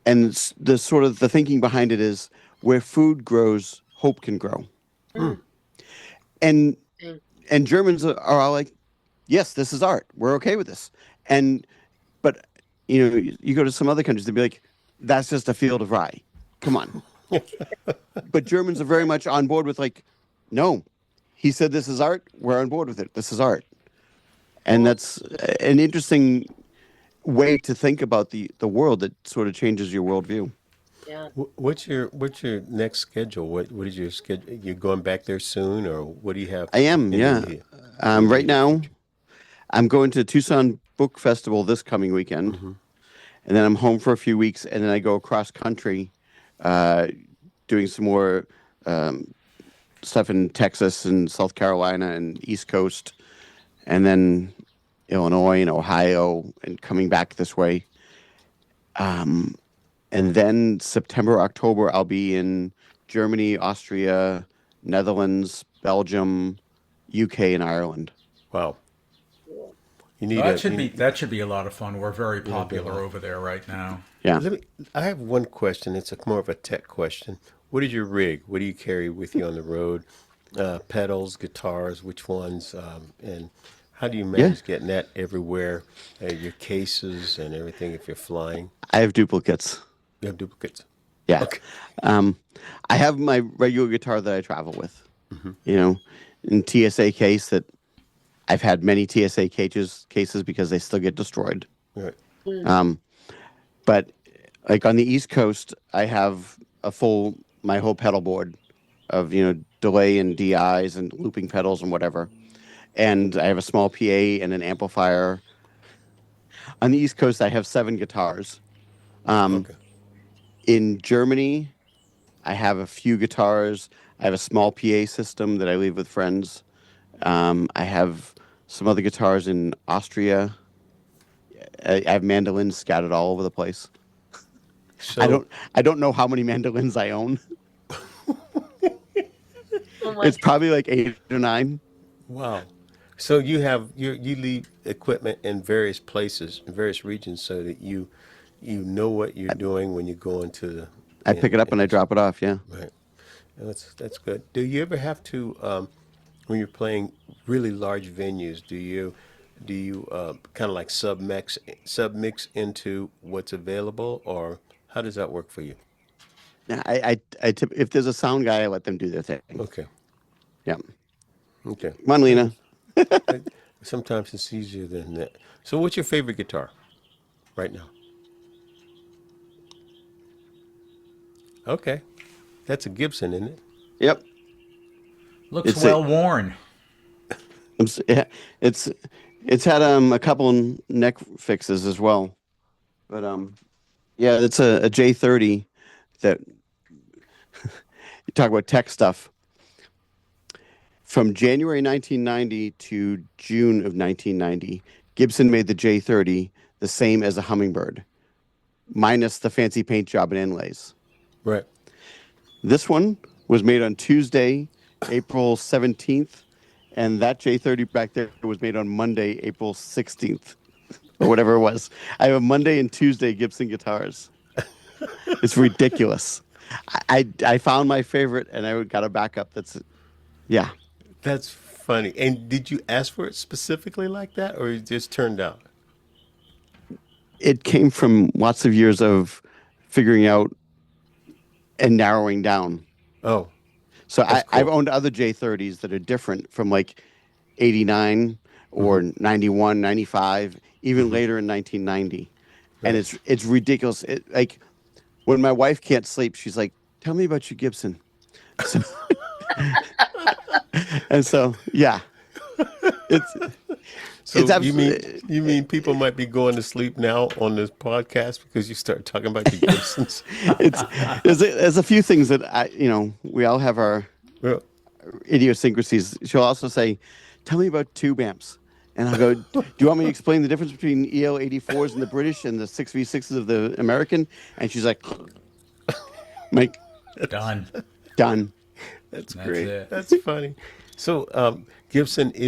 And the sort of the thinking behind it is where food grows, hope can grow. Hmm. Mm, And mm. and Germans are all like, yes, this is art. We're okay with this. And but you go to some other countries, they'd be like, that's just a field of rye. Come on. But Germans are very much on board with like, no, he said this is art. We're on board with it. This is art. And Well, that's an interesting way to think about the world that sort of changes your worldview. yeah. What's your next schedule? What is your schedule? You going back there soon, or what do you have I am, in the yeah. Right immediate now, future? I'm going to Tucson Book Festival this coming weekend, Hmm. and then I'm home for a few weeks, and then I go across country, uh, doing some more um, stuff in Texas and South Carolina and East Coast, and then Illinois and Ohio, and coming back this way. Um, and then September, October, I'll be in Germany, Austria, Netherlands, Belgium, UK, and Ireland. Wow. Cool. You Well, need a. You, that should be a lot of fun. We're very it'll be a popular lot. over there right now. Yeah. Let me. I have one question. It's more of a tech question. What is your rig? What do you carry with you on the road? Pedals, guitars, which ones? And how do you Yeah. manage getting that everywhere? Your cases and everything if you're flying. I have duplicates. You have duplicates. Yeah. Okay. Um, I have my regular guitar that I travel with, you know, in TSA case that I've had many TSA cases because they still get destroyed. All right. Mm. Um, but like on the East Coast, I have my whole pedal board of, delay and DIs and looping pedals and whatever. And I have a small PA and an amplifier. On the East Coast, I have 7 guitars. Um, Okay. in Germany, I have a few guitars. I have a small PA system that I leave with friends. I have some other guitars in Austria. I have mandolins scattered all over the place. I So don't I don't know how many mandolins I own. Oh my! It's probably like 8 or 9. wow. So you leave equipment in various places, in various regions, so that you know what you're doing when you go into the I pick it up and I drop it off. Yeah. right. That's good. Do you ever have to when you're playing really large venues? Do you kind of like submix into what's available, or how does that work for you? Yeah, if there's a sound guy, I let them do their thing. Okay. Yeah. Okay. Come on, Lena. Sometimes it's easier than that. So, what's your favorite guitar right now? Okay, that's a Gibson, isn't it? Yep. Looks It's a, well worn. yeah, it's had a couple neck fixes as well, but yeah, it's a J30 that you talk about tech stuff. From January 1990 to June of 1990, Gibson made the J30 the same as a Hummingbird, minus the fancy paint job and inlays. Right. This one was made on Tuesday, April 17th, and that J30 back there was made on Monday, April 16th, or whatever it was. I have a Monday and Tuesday Gibson guitars. It's ridiculous. I found my favorite, and I got a backup. Yeah. That's funny. And did you ask for it specifically like that, or it just turned out? It came from lots of years of figuring out and narrowing down. Oh, So that's I've cool. owned other J30s that are different from like 89 or 91, 95, even later in 1990. And Right. it's ridiculous. Like when my wife can't sleep, she's like, "Tell me about your Gibson." So, and so yeah, it's So it's you mean people might be going to sleep now on this podcast because you start talking about your Gibsons? it's there's a few things that we all have our Well, idiosyncrasies. She'll also say, "Tell me about tube amps." And I'll go, "Do you want me to explain the difference between EL84s in the British and the 6V6s of the American?" And she's like, "Mike, Done. done." that's That's great. it. That's funny. So Gibson Yeah.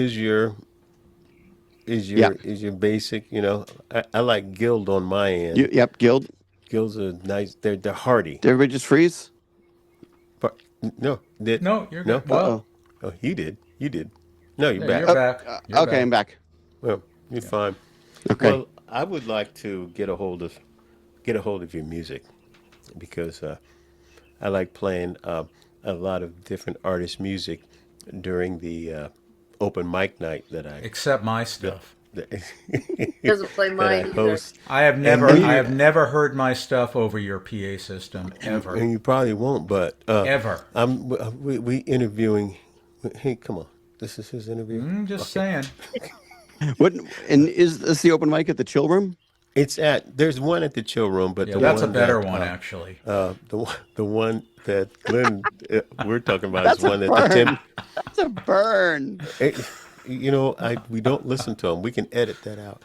is your basic. I like Guild on my end. Yep, Guild. Guilds are nice. They're hardy. Did everybody just freeze? But no, No, you're no. good. Well, Oh, he did. You did. No, you're yeah, back. you're back. You're Okay, I'm back. Well, you're fine. Okay. Well, I would like to get a hold of your music because I like playing a lot of different artists' music during the open mic night that I Except my stuff. that, Doesn't play that I mine either. host. I have And never, then I have never heard my stuff over your PA system ever, and you probably won't, but ever. we interviewing. Hey, come on, this is his interview. I'm just saying. What? And is this the open mic at the Chill Room? There's one at the chill room, but Yeah, the that's a one better that, one actually. the one that Glenn we're talking about That's is a one that the burn. Temp. That's a burn. We don't listen to him. We can edit that out.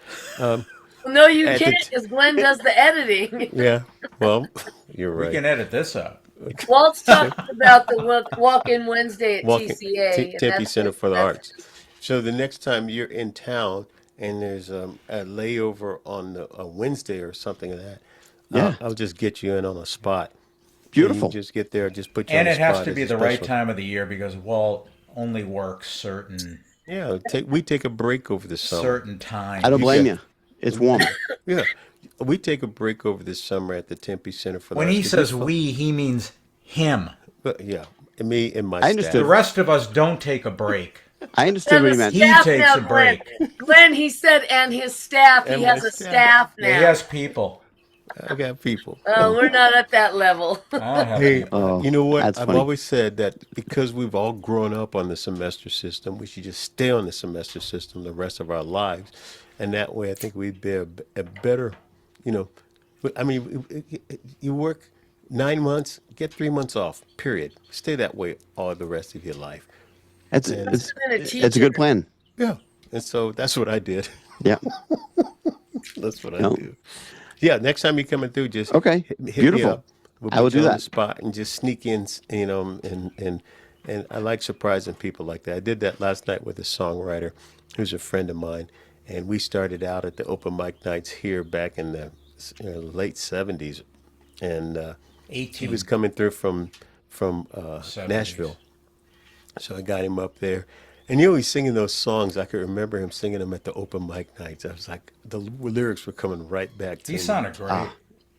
No, you At the can't, t- because Glenn does the editing. Yeah. Well, you're We right. can edit this out. Walt's talking about the walk-in Wednesday at Walking TCA. and Tempe that's Center for the that's- Arts. So the next time you're in town and there's a layover on a Wednesday or something like that, Yeah. I'll just get you in on a spot. Beautiful. And you just get there, just put you And on it the has spot to as be a the right special. time of the year because Walt only works Yeah, we take a break over the summer. certain times. I don't blame get- you. It's warm. Yeah, we take a break over this summer at the Tempe Center for the When Arts. he 'cause says it's fun. we, he means him. Yeah, and me and my I staff. understood. The rest of us don't take a break. I understood what And he the meant. He staff takes now, a Glenn. break. Glenn, he said, and his staff. And he my has a staff. staff now. Yeah, he has people. I got people. We're not at that level. I don't have Hey, people. Oh, you know what? that's I've funny. always said that because we've all grown up on the semester system, we should just stay on the semester system the rest of our lives, and that way, I think we'd be a better, you know. I mean, you work 9 months, get 3 months off. Period. Stay that way all the rest of your life. It's And Must it's have been a it's a teacher. good plan. yeah, and so that's what I did. Yeah. That's what I No. do. Yeah, next time you're coming through, just Okay. hit me Beautiful. up. We'll I will put you do on the that. spot and just sneak in, and I like surprising people like that. I did that last night with a songwriter who's a friend of mine, and we started out at the open mic nights here back in the late '70s, and he was 18 coming through from 70s. Nashville, so I got him up there. And you know, he's singing those songs. I could remember him singing them at the open mic nights. I was like, the lyrics were coming right back to He me. sounded great.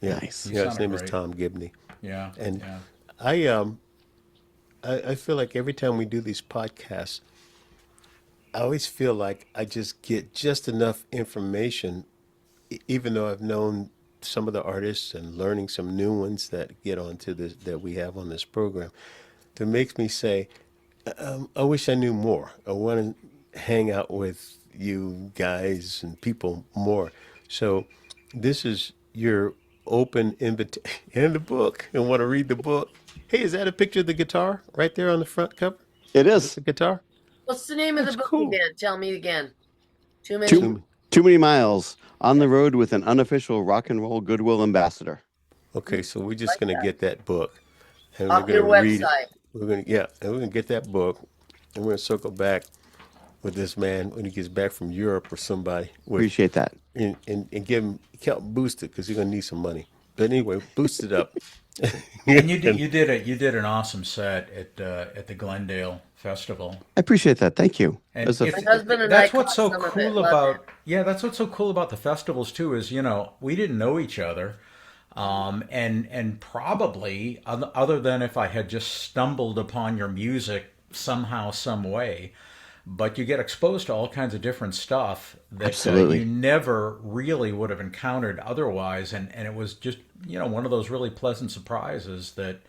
Yeah, Nice. He yeah. His sounded name is great. Tom Gibney, Yeah, and yeah. I um I feel like every time we do these podcasts, I always feel like I just get just enough information, even though I've known some of the artists and learning some new ones that get onto this that we have on this program, that makes me say, I wish I knew more. I want to hang out with you guys and people more. So this is your open invitation and the book. And want to read the book. Hey, is that a picture of the guitar right there on the front cover? It Is this is a guitar? What's the name of the That's book cool. again? Tell me again. Too many. too too many miles on the road with an unofficial rock and roll Goodwill ambassador. Okay, so we're just Like gonna that. get that book and we're Off gonna your read it. website. And we're gonna get that book and we're gonna circle back with this man when he gets back from Europe or somebody with Appreciate that. and give him help boost it because you're gonna need some money. But anyway, boost it up. And you did And you did an awesome set at the Glendale Festival. I appreciate that. Thank you. And That's a if, My husband and I that's what's caught so some of it. cool Loved it. about yeah, that's what's so cool about the festivals too is we didn't know each other, and probably other than if I had just stumbled upon your music somehow some way, but you get exposed to all kinds of different stuff that you Absolutely. never really would have encountered otherwise, and it was just one of those really pleasant surprises that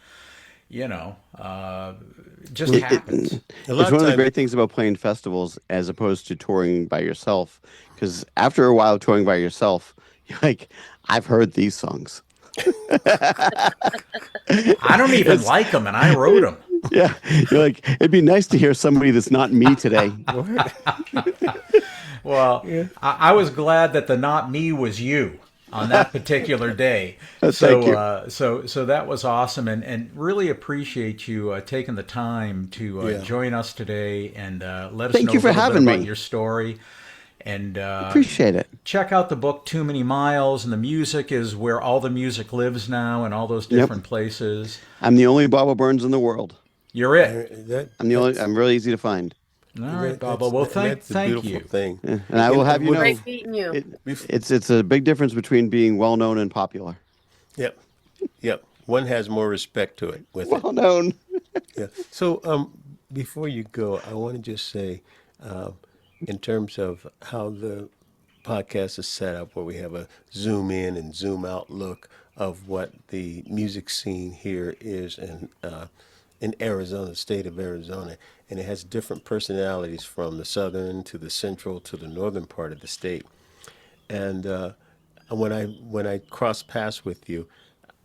you know uh, just It, happens. it, a it's lot of one of the times, great things about playing festivals as opposed to touring by yourself. Because after a while touring by yourself, you're like, I've heard these songs. I don't even It's like them, and I wrote them. yeah. You're like, it'd be nice to hear somebody that's not me today. Well, yeah, I was glad that the not me was you on that particular day. Thank So, you. so that was awesome, and really appreciate you taking the time to yeah. join us today and let us Thank know you a for little bit having about me. your story. And Appreciate it. check out the book Too Many Miles, and the music is where all the music lives now, and all those Yep. different places. I'm the only Bobo Byrnes in the world. You're it. That I'm the only. that's I'm really easy to find. All right, Bobo. Well, that's the thank beautiful you. thing. Yeah. And I will have you What know, Great meeting you. bef- it's a big difference between being well known and popular. yep, yep. One has more respect to it with it. Well known. Yeah. So, before you go, I want to just say, uh, in terms of how the podcast is set up, where we have a zoom in and zoom out look of what the music scene here is in Arizona, state of Arizona, and it has different personalities from the southern to the central to the northern part of the state. And when I cross paths with you,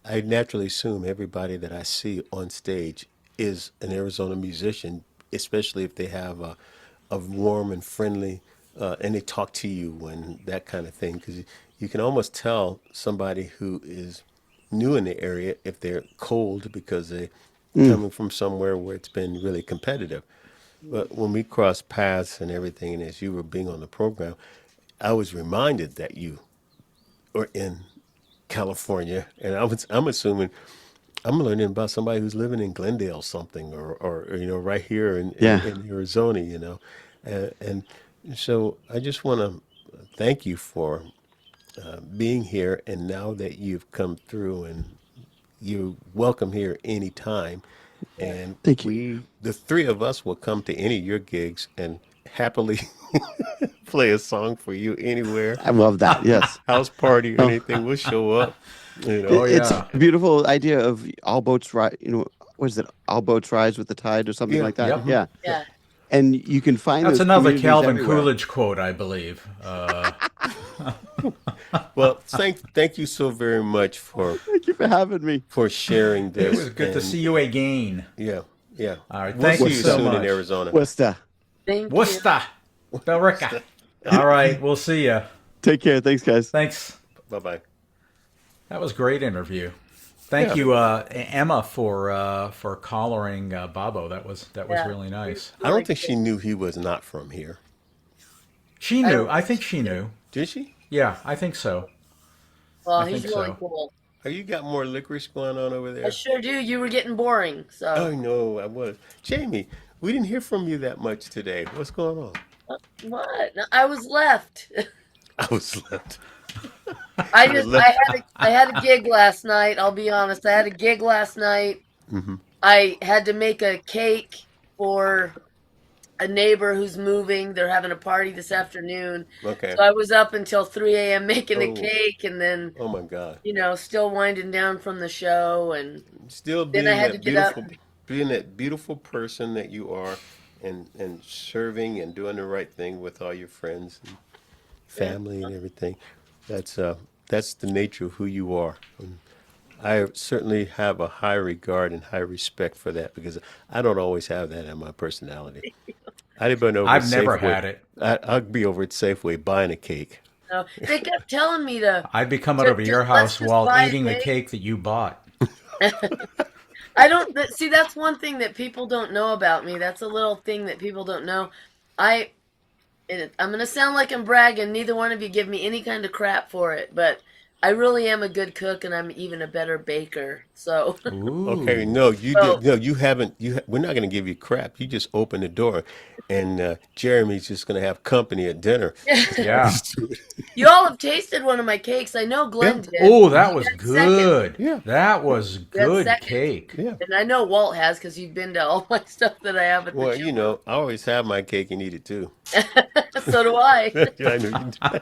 I naturally assume everybody that I see on stage is an Arizona musician, especially if they have a warm and friendly, and they talk to you and that kind of thing. Because you can almost tell somebody who is new in the area if they're cold because they're coming from somewhere where it's been really competitive. But when we crossed paths and everything, and as you were being on the program, I was reminded that you or in California, and I'm assuming I'm learning about somebody who's living in Glendale something or right here Yeah. in Arizona, and so I just want to thank you for being here, and now that you've come through and you're welcome here anytime, and Thank you. the three of us will come to any of your gigs and happily play a song for you anywhere, I love that. Yes. house party or Oh, anything. We'll show up. Oh it's yeah. a beautiful idea of all boats rise. What is it? All boats rise with the tide, or something Yeah. like that. Yep. Yeah. Yeah. And you can find That's those another communities Calvin everywhere. Coolidge quote, I believe. Well, thank you so very much Thank you for having me. for sharing It was this. good to see And you again. yeah, yeah. All right, We'll thank see you you so soon in much. Arizona. Wista. Thank you. Worcester, Billerica. All right, we'll see you. Take care. Thanks, guys. Thanks. Bye bye. That was a great interview. Thank Yeah. you, Emma, for collaring Bobo. That was Yeah. really nice. I don't think she knew he was not from here. She I knew. don't I think think she she knew. Did she? Yeah, I think so. Well, I he's think really so. cool. Oh, you got more licorice going on over I there? sure do. You were getting boring, so Oh no, I was. Jamie, we didn't hear from you that much today. What's going on? what? No, I was left. I was left. I You were just left. I had a gig last night. I'll be honest. I had a gig last night. Hmm. I had to make a cake for a neighbor who's moving. They're having a party this afternoon. Okay. So I was up until 3 a.m. making a Oh, cake and then, oh my God. still winding down from the show. And Still then I had to get up. being that beautiful person that you are, and serving and doing the right thing with all your friends and Yeah. family and everything. That's the nature of who you are. And I certainly have a high regard and high respect for that because I don't always have that in my personality. I'd have been over at I've never Safeway. had it. I'd be over at Safeway buying a cake. No, they kept telling me to, I'd be coming to over to just your let's house just while buy a eating the cake. cake that you bought. I don't see. That's one thing that people don't know about me. That's a little thing that people don't know. I I'm gonna sound like I'm bragging. Neither one of you give me any kind of crap for it, but I really am a good cook, and I'm even a better baker. So, Okay, Ooh. no, you so did. No, you haven't. We're not going to give you crap. You just open the door, and Jeremy's just going to have company at dinner. That's all Yeah. he's doing. you all have tasted one of my cakes. I know Yeah, Glenn did. Oh, that You was had second. good. yeah, That was You had good second, cake. yeah. and I know Walt has because you've been to all my stuff that I have at the Well, show. I always have my cake and eat it too. So do I. Yeah, I know you do.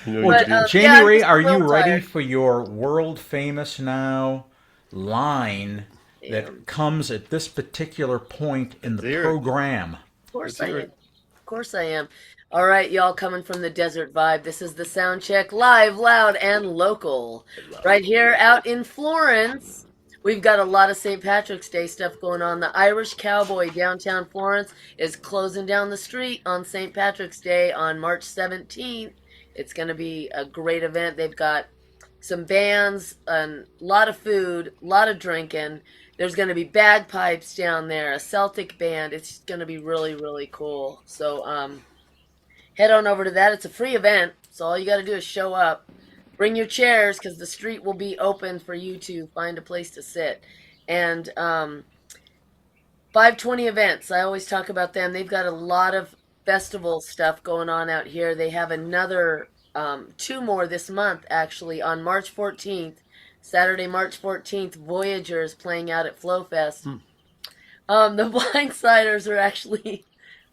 You know Well, you But do. yeah, Jamie I'm Ray, just a are you little ready tired. for your world famous now line Yeah, that comes at this particular point in the Let's hear it. program? of course Let's I hear am. it. Of course I am. All right, y'all coming from the desert vibe. This is the sound check live, loud, and local. Right here out in Florence. We've got a lot of St. Patrick's Day stuff going on. The Irish Cowboy downtown Florence is closing down the street on St. Patrick's Day on March 17th. It's going to be a great event. They've got some bands, a lot of food, a lot of drinking. There's going to be bagpipes down there, a Celtic band. It's going to be really, really cool. So, head on over to that. It's a free event, so all you got to do is show up. Bring your chairs because the street will be open for you to find a place to sit. And 520 events, I always talk about them. They've got a lot of festival stuff going on out here. They have another two more this month, actually, on March 14th. Saturday, March 14th, Voyager is playing out at Flowfest. The Blindsiders are actually.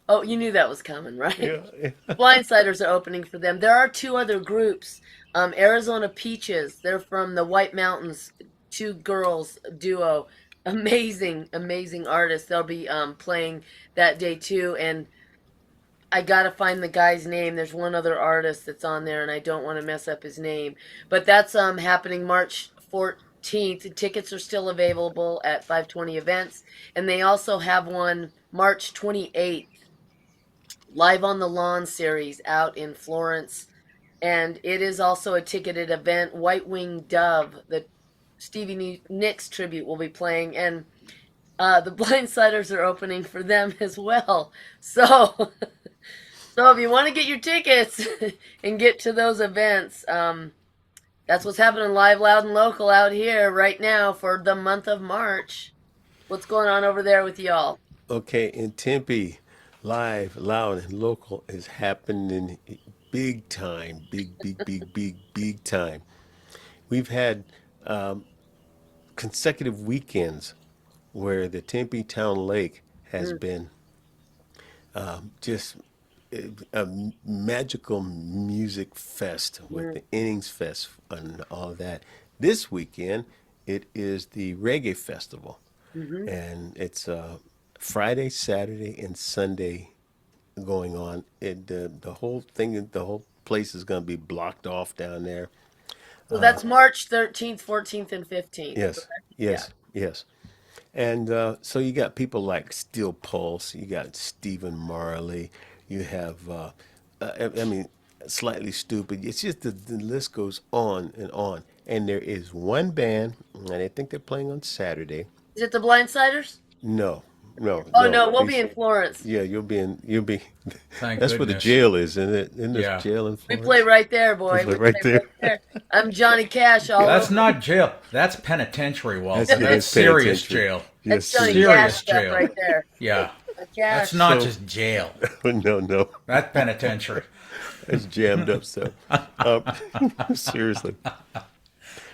Oh, you knew that was coming, right? Yeah, yeah. Blindsiders are opening for them. There are two other groups. Arizona Peaches. They're from the White Mountains. Two girls duo. Amazing, amazing artists. They'll be playing that day too. And I gotta find the guy's name. There's one other artist that's on there, and I don't want to mess up his name. But that's happening March 14th. Tickets are still available at 520 Events, and they also have one March 28th. Live on the Lawn series out in Florence. And it is also a ticketed event. White Winged Dove, the Stevie Nicks tribute, will be playing. And the Blindsiders are opening for them as well. So, so if you want to get your tickets and get to those events, that's what's happening live, loud, and local out here right now for the month of March. What's going on over there with y'all? Okay, in Tempe, live, loud, and local is happening big time. Big, big, big, big, big time. We've had consecutive weekends where the Tempe Town Lake has Mm, been just a magical music fest with mm, the Innings Fest and all of that. This weekend, it is the Reggae Festival, mm-hmm. and it's Friday, Saturday, and Sunday going on. The whole thing, the whole place is going to be blocked off down there. So that's March 13th, 14th, and 15th. Yes, Yeah. yes. And so you got people like Steel Pulse, you got Stephen Marley, you have, I mean, Slightly Stupid. It's just the list goes on and on. And there is one band, and I think they're playing on Saturday. Is it the Blindsiders? No, Oh no, we'll be in Florence. Yeah, you'll be. Thank That's where the goodness. jail is, isn't it? Isn't there Yeah. jail in We Florence? play right there, boy. Play right there. I'm Johnny Cash all That's over. not jail. That's penitentiary, Walter. That's That's serious penitentiary. jail. That's Yes, Johnny serious Cash stuff jail. right there. Yeah. Cash. That's not So- just jail. no, That's penitentiary. it's jammed up. So, seriously.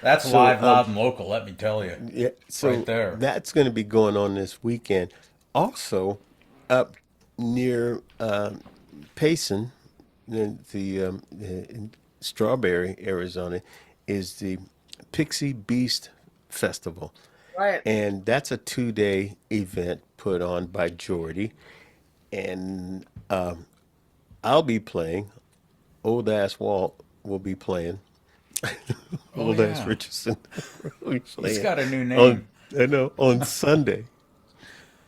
That's So, live, loud, and local, let me tell you. Yeah, so Right there. that's going to be going on this weekend. Also, up near Payson, in Strawberry, Arizona, is the Pixie Beast Festival. Right. And that's a 2-day event put on by Jordy. And I'll be playing. Old Ass Walt will be playing. Old Ass yeah. Richardson will be playing. He's got a new name. I know, on Sunday.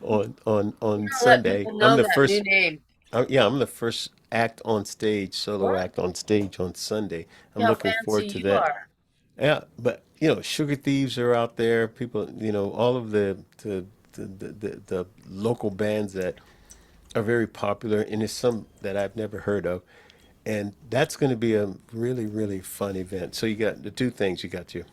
On Let Sunday. people know I'm the that first. new name. I'm the first act on stage, solo act on stage on Sunday. I'm How looking fancy forward to you that. are. Yeah, but Sugar Thieves are out there. People, all of the local bands that are very popular, and there's some that I've never heard of, and that's going to be a really, really fun event. So you got the two things. You got your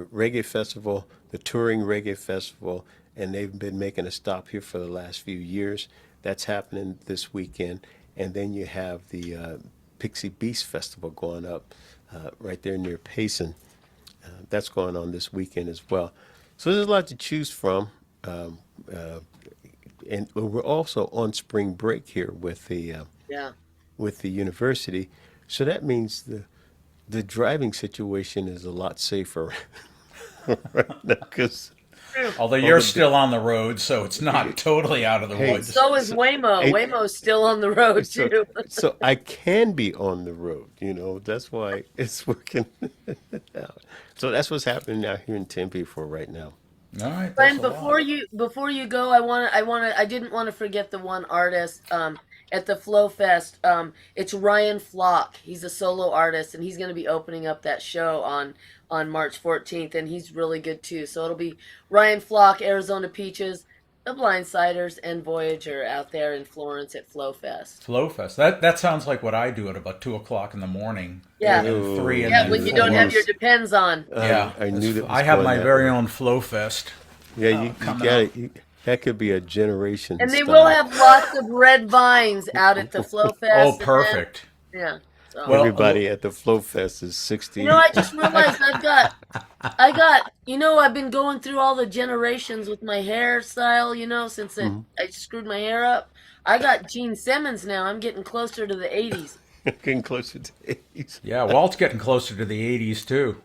reggae festival, the touring reggae festival, and they've been making a stop here for the last few years. That's happening this weekend, and then you have the Pixie Beast Festival going up right there near Payson. That's going on this weekend as well. So there's a lot to choose from. And we're also on spring break here with Yeah. the university. So that means the driving situation is a lot safer right now because Although you're still on the road, so it's not totally out of the Hey, woods. So is Waymo. Hey. Waymo's still on the road so, too. so I can be on the road, that's why it's working out. So that's what's happening out here in Tempe for right now. All right. Glenn, that's a lot. before you go, I didn't want to forget the one artist at the Flow Fest. It's Ryan Flock. He's a solo artist, and he's going to be opening up that show on March 14th, and he's really good too. So it'll be Ryan Flock, Arizona Peaches, the Blindsiders, and Voyager out there in Florence at Flow Fest. Flow Fest. That sounds like what I do at about 2:00 in the morning. Yeah. And then 3 and Yeah, then when you 4. don't have your depends on. Yeah, I knew that was I have going my that very way. own Flow Fest. Yeah, you coming got up. it. That could be a generation. And they style. will have lots of red vines out at the Flow Fest. Oh, and then- perfect. yeah. So. Well, Everybody at the Flow Fest is 60. I just realized I've got, I've been going through all the generations with my hairstyle, since I screwed my hair up. I got Gene Simmons now. I'm getting closer to the 80s. Getting closer to 80s. Yeah, Walt's getting closer to the 80s too.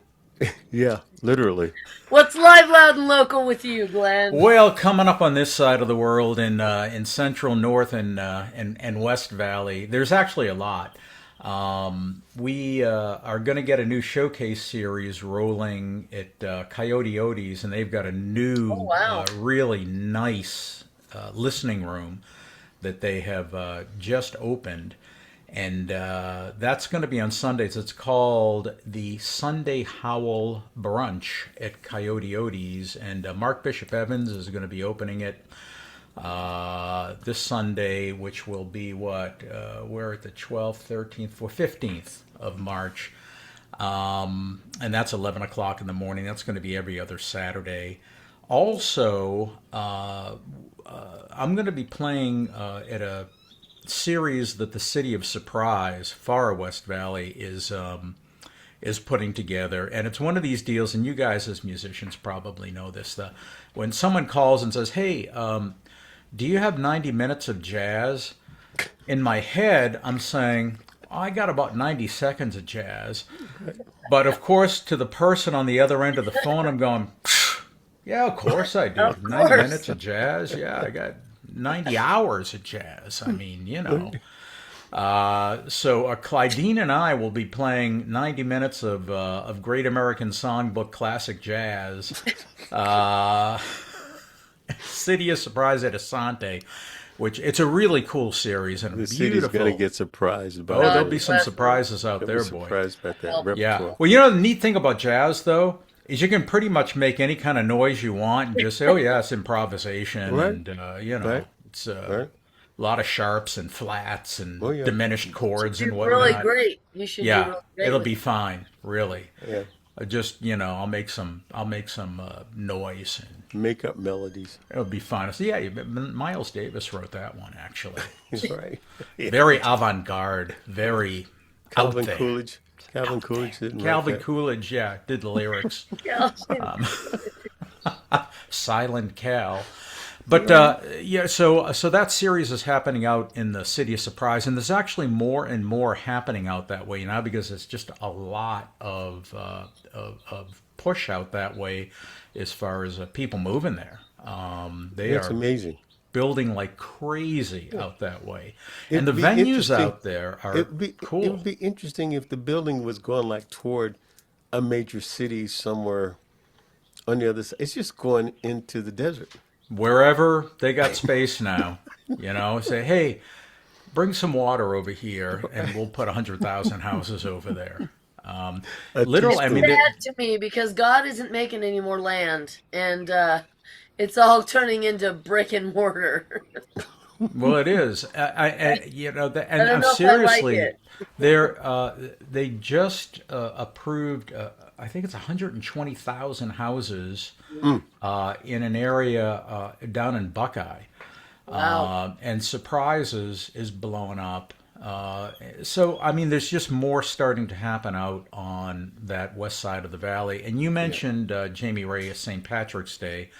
Yeah, literally. What's live, loud, and local with you, Glenn? Well, coming up on this side of the world in Central, North, and West Valley, there's actually a lot. We are going to get a new showcase series rolling at Coyote Odie's, and they've got a new, wow. really nice listening room that they have just opened. And that's going to be on Sundays. It's called the Sunday Howl Brunch at Coyote Odie's. And Mark Bishop Evans is going to be opening it this Sunday, which will be we're at the 12th, 13th, 15th of March. And that's 11 o'clock in the morning. That's going to be every other Saturday. Also, I'm going to be playing at a series that the City of Surprise, Far West Valley, is putting together, and it's one of these deals. And you guys, as musicians, probably know this. When someone calls and says, "Hey, do you have 90 minutes of jazz?" In my head, I'm saying, I got about 90 seconds of jazz. But of course, to the person on the other end of the phone, I'm going, yeah, of course I do. Of 90 course. minutes of jazz? Yeah, I got 90 hours of jazz. I mean, So Clydeen and I will be playing 90 minutes of Great American Songbook classic jazz. Uh, City of Surprise at Asante, which it's a really cool series and The city's beautiful. going to get surprised about Oh, it. there'll be some That's surprises out They'll there, be boy. surprised about that Yeah. repertoire. Well, you know the neat thing about jazz, though, is you can pretty much make any kind of noise you want and just say, "Oh yeah, it's improvisation," Right. and Right. it's Right. a lot of sharps and flats and Oh, yeah. diminished chords and do really whatnot. great. You should do Yeah, really great. it'll with be fine, really. Yeah. Just I'll make some noise and Make up melodies. it'll be fine. So yeah, Miles Davis wrote that one actually. That's right. Yeah. Very avant-garde, very Calvin out there. Coolidge. Calvin Coolidge didn't Calvin write that. Coolidge, yeah, did the lyrics. Yeah. Silent Cal. But so that series is happening out in the City of Surprise, and there's actually more and more happening out that way now because it's just a lot of push out that way as far as people moving there. They That's are amazing. building like crazy out that way, and It'd the be venues interesting- out there are cool. It would be interesting if the building was going like toward a major city somewhere on the other side. It's just going into the desert. Wherever they got space now, say, hey, bring some water over here, and we'll put 100,000 houses over there. Literally, I mean, Sad to me because God isn't making any more land, and it's all turning into brick and mortar. well, it is. And I don't I'm know if I seriously, like it. they just approved. I think it's 120,000 houses in an area down in Buckeye. Wow. And Surprises is blowing up. So, I mean, there's just more starting to happen out on that west side of the valley. And you mentioned Jamie Ray St. Patrick's Day.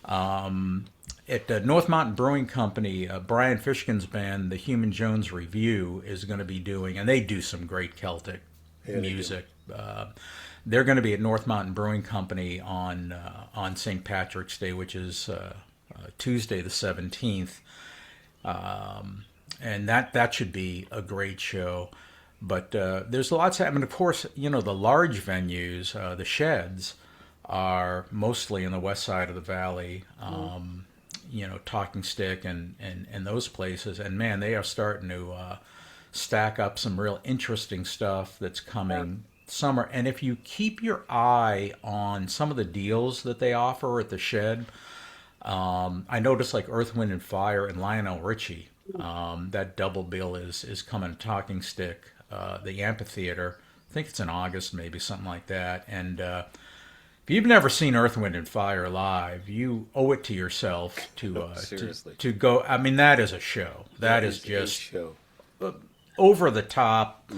At North Mountain Brewing Company, Brian Fishkin's band, the Human Jones Review, is going to be doing, and they do some great Celtic music. They're going to be at North Mountain Brewing Company on St. Patrick's Day, which is Tuesday the 17th. And that should be a great show. But there's lots happening. Of course, the large venues, the sheds, are mostly in the west side of the valley. Talking Stick and those places. And man, they are starting to stack up some real interesting stuff that's coming summer. And if you keep your eye on some of the deals that they offer at the shed, I noticed like Earth, Wind, and Fire and Lionel Richie. That double bill is coming to Talking Stick, the amphitheater. I think it's in August, maybe something like that. And if you've never seen Earth, Wind, and Fire live, you owe it to yourself Seriously. to go. I mean, that is a show. That is a just show. over the top,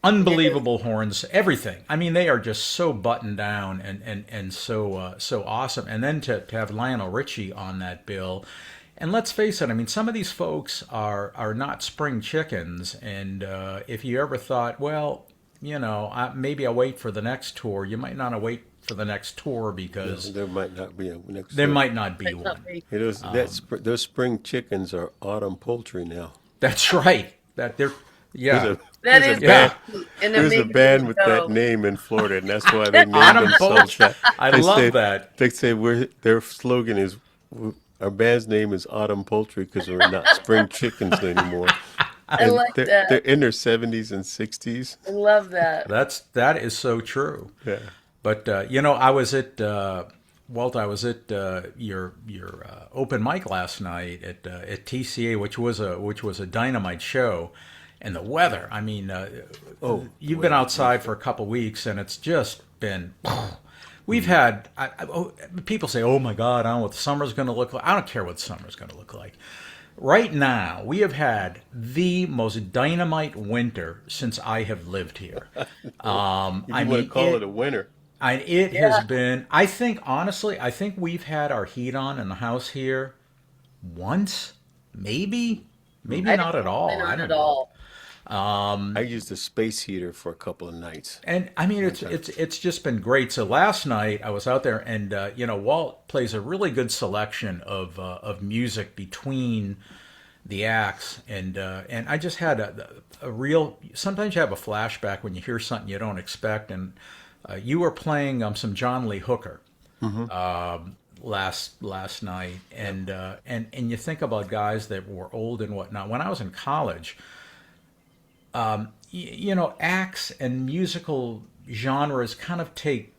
unbelievable horns, everything. I mean, they are just so buttoned down and so awesome. And then to have Lionel Richie on that bill. And let's face it, I mean, some of these folks are not spring chickens. And if you ever thought, well, maybe I'll wait for the next tour, you might not wait for the next tour because There might not be a next. there might not be one. Those spring chickens are autumn poultry now. That's right. That they're There's That there's is a band, an there's a amazing band with show. that name in Florida, and that's why they named Autumn themselves that. I They love say- that. They say their slogan is, our band's name is Autumn Poultry because we're not spring chickens anymore. I like they're, that. They're in their 70s and 60s. I love that. That is so true. Yeah. But I was at Walt. I was at your open mic last night at TCA, which was a dynamite show, and the weather. I mean, you've been outside for a couple weeks, and it's just been. We've had people say, "Oh my God, I don't know what the summer's going to look like." I don't care what the summer's going to look like. Right now, we have had the most dynamite winter since I have lived here. You want to call it a winter. It has been. I think honestly, we've had our heat on in the house here once, maybe not at all. I don't Not at know. all. I used a space heater for a couple of nights. And I mean, it's just been great. So last night I was out there, and Walt plays a really good selection of music between the axe, and I just had a real. Sometimes you have a flashback when you hear something you don't expect, and you were playing some John Lee Hooker last night, and you think about guys that were old and whatnot. When I was in college, acts and musical genres kind of take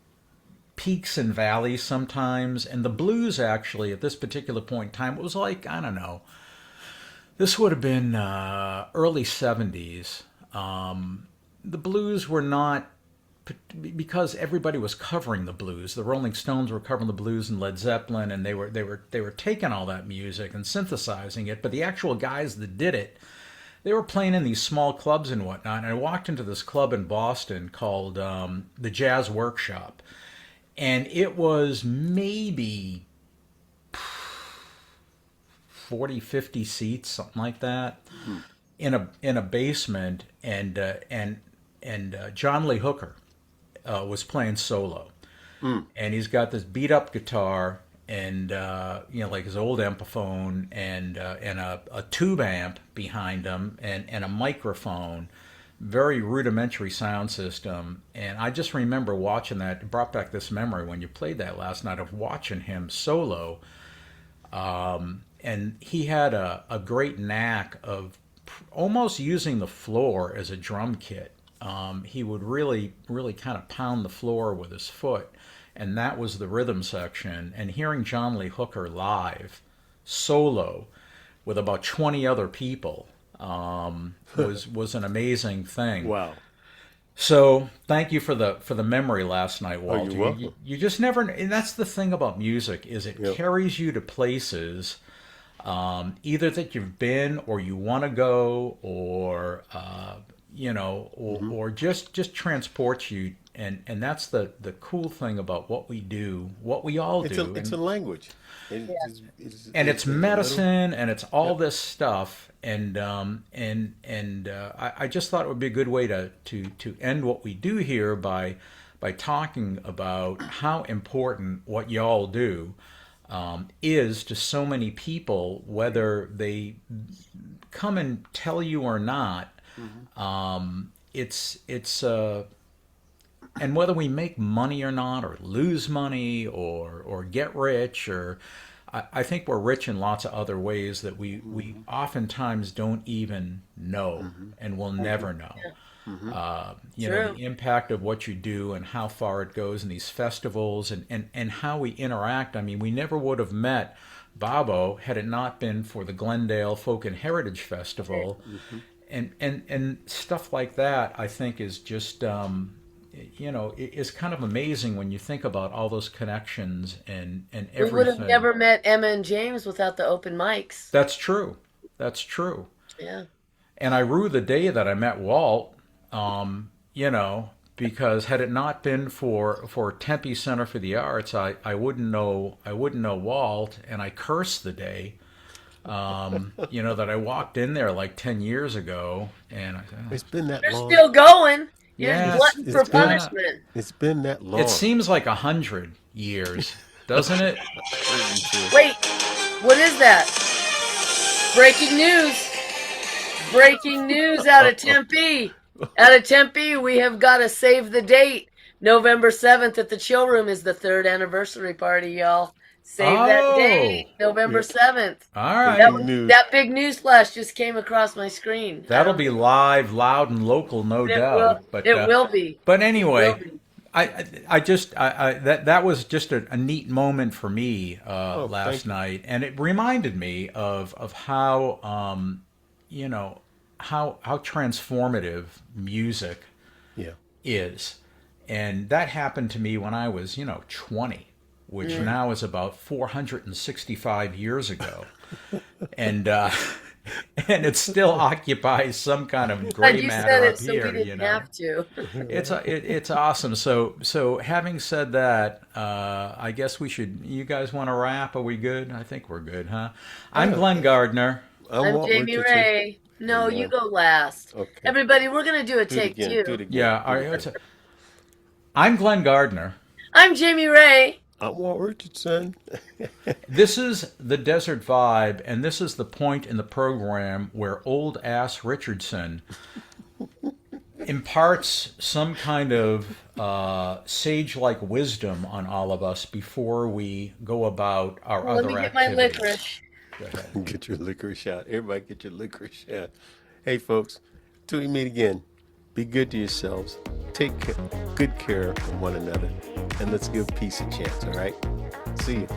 peaks and valleys sometimes, and the blues actually at this particular point in time, it was like, I don't know, this would have been early 70s. The blues were not, because everybody was covering the blues. The Rolling Stones were covering the blues, and Led Zeppelin, and they were taking all that music and synthesizing it. But the actual guys that did it, they were playing in these small clubs and whatnot. And I walked into this club in Boston called the Jazz Workshop, and it was maybe 40, 50 seats, something like that, in a basement, and John Lee Hooker was playing solo, and he's got this beat up guitar and like his old Epiphone and a tube amp behind him and a microphone, very rudimentary sound system. And I just remember watching that. It brought back this memory when you played that last night of watching him solo. And he had a great knack of almost using the floor as a drum kit. He would really, really kind of pound the floor with his foot, and that was the rhythm section. And hearing John Lee Hooker live, solo, with about 20 other people, was an amazing thing. Wow. So thank you for the memory last night, Walter. you're welcome. You just never, and that's the thing about music, is it carries you to places, either that you've been or you want to go, or or just transports you, and that's the cool thing about what we do, what we all do. It's a language. It's medicine, and it's all this stuff, and I just thought it would be a good way to end what we do here by talking about how important what y'all do is to so many people, whether they come and tell you or not. And whether we make money or not, or lose money, or get rich, or I think we're rich in lots of other ways that we oftentimes don't even know, and will never know. The impact of what you do and how far it goes in these festivals, and how we interact. I mean, we never would have met Bobo had it not been for the Glendale Folk and Heritage Festival. And stuff like that, I think, is just is kind of amazing when you think about all those connections and everything. We would have never met Emma and James without the open mics. That's true. That's true. Yeah. And I rue the day that I met Walt, because had it not been for Tempe Center for the Arts, I wouldn't know Walt, and I cursed the day. That I walked in there like 10 years ago, and I said, It's been that They're long. still going. Yeah, You're glutton for it's been- punishment. It's been that long. it seems like 100 years, doesn't it? Wait, what is that? Breaking news. Breaking news out of Tempe. Out of Tempe, we have got to save the date. November 7th at the Chill Room is the 3rd anniversary party, y'all. Save that date, November 7th. All right. That big news flash just came across my screen. That'll be live, loud, and local, no doubt. It will be. But anyway, that was just a neat moment for me last night, and it reminded me of how how transformative music is, and that happened to me when I was 20. Which now is about 465 years ago, and it still occupies some kind of gray matter up so here. we didn't have to. It's awesome. So having said that, I guess we should. You guys want to wrap? Are we good? I think we're good, huh? I'm Glenn Gardner. I'm Jamie Ray. No, you go last. Okay. Everybody, we're gonna do a take two. Do it again. Yeah. I'm Glenn Gardner. I'm Jamie Ray. I'm Walt Richardson. This is the Desert Vibe, and this is the point in the program where old ass Richardson imparts some kind of sage like wisdom on all of us before we go about our Well, let other me get my activities. licorice. Go ahead. Get your licorice out. Everybody get your licorice out. Hey, folks, till we meet again, be good to yourselves. Take good care of one another. And let's give peace a chance, all right? See you.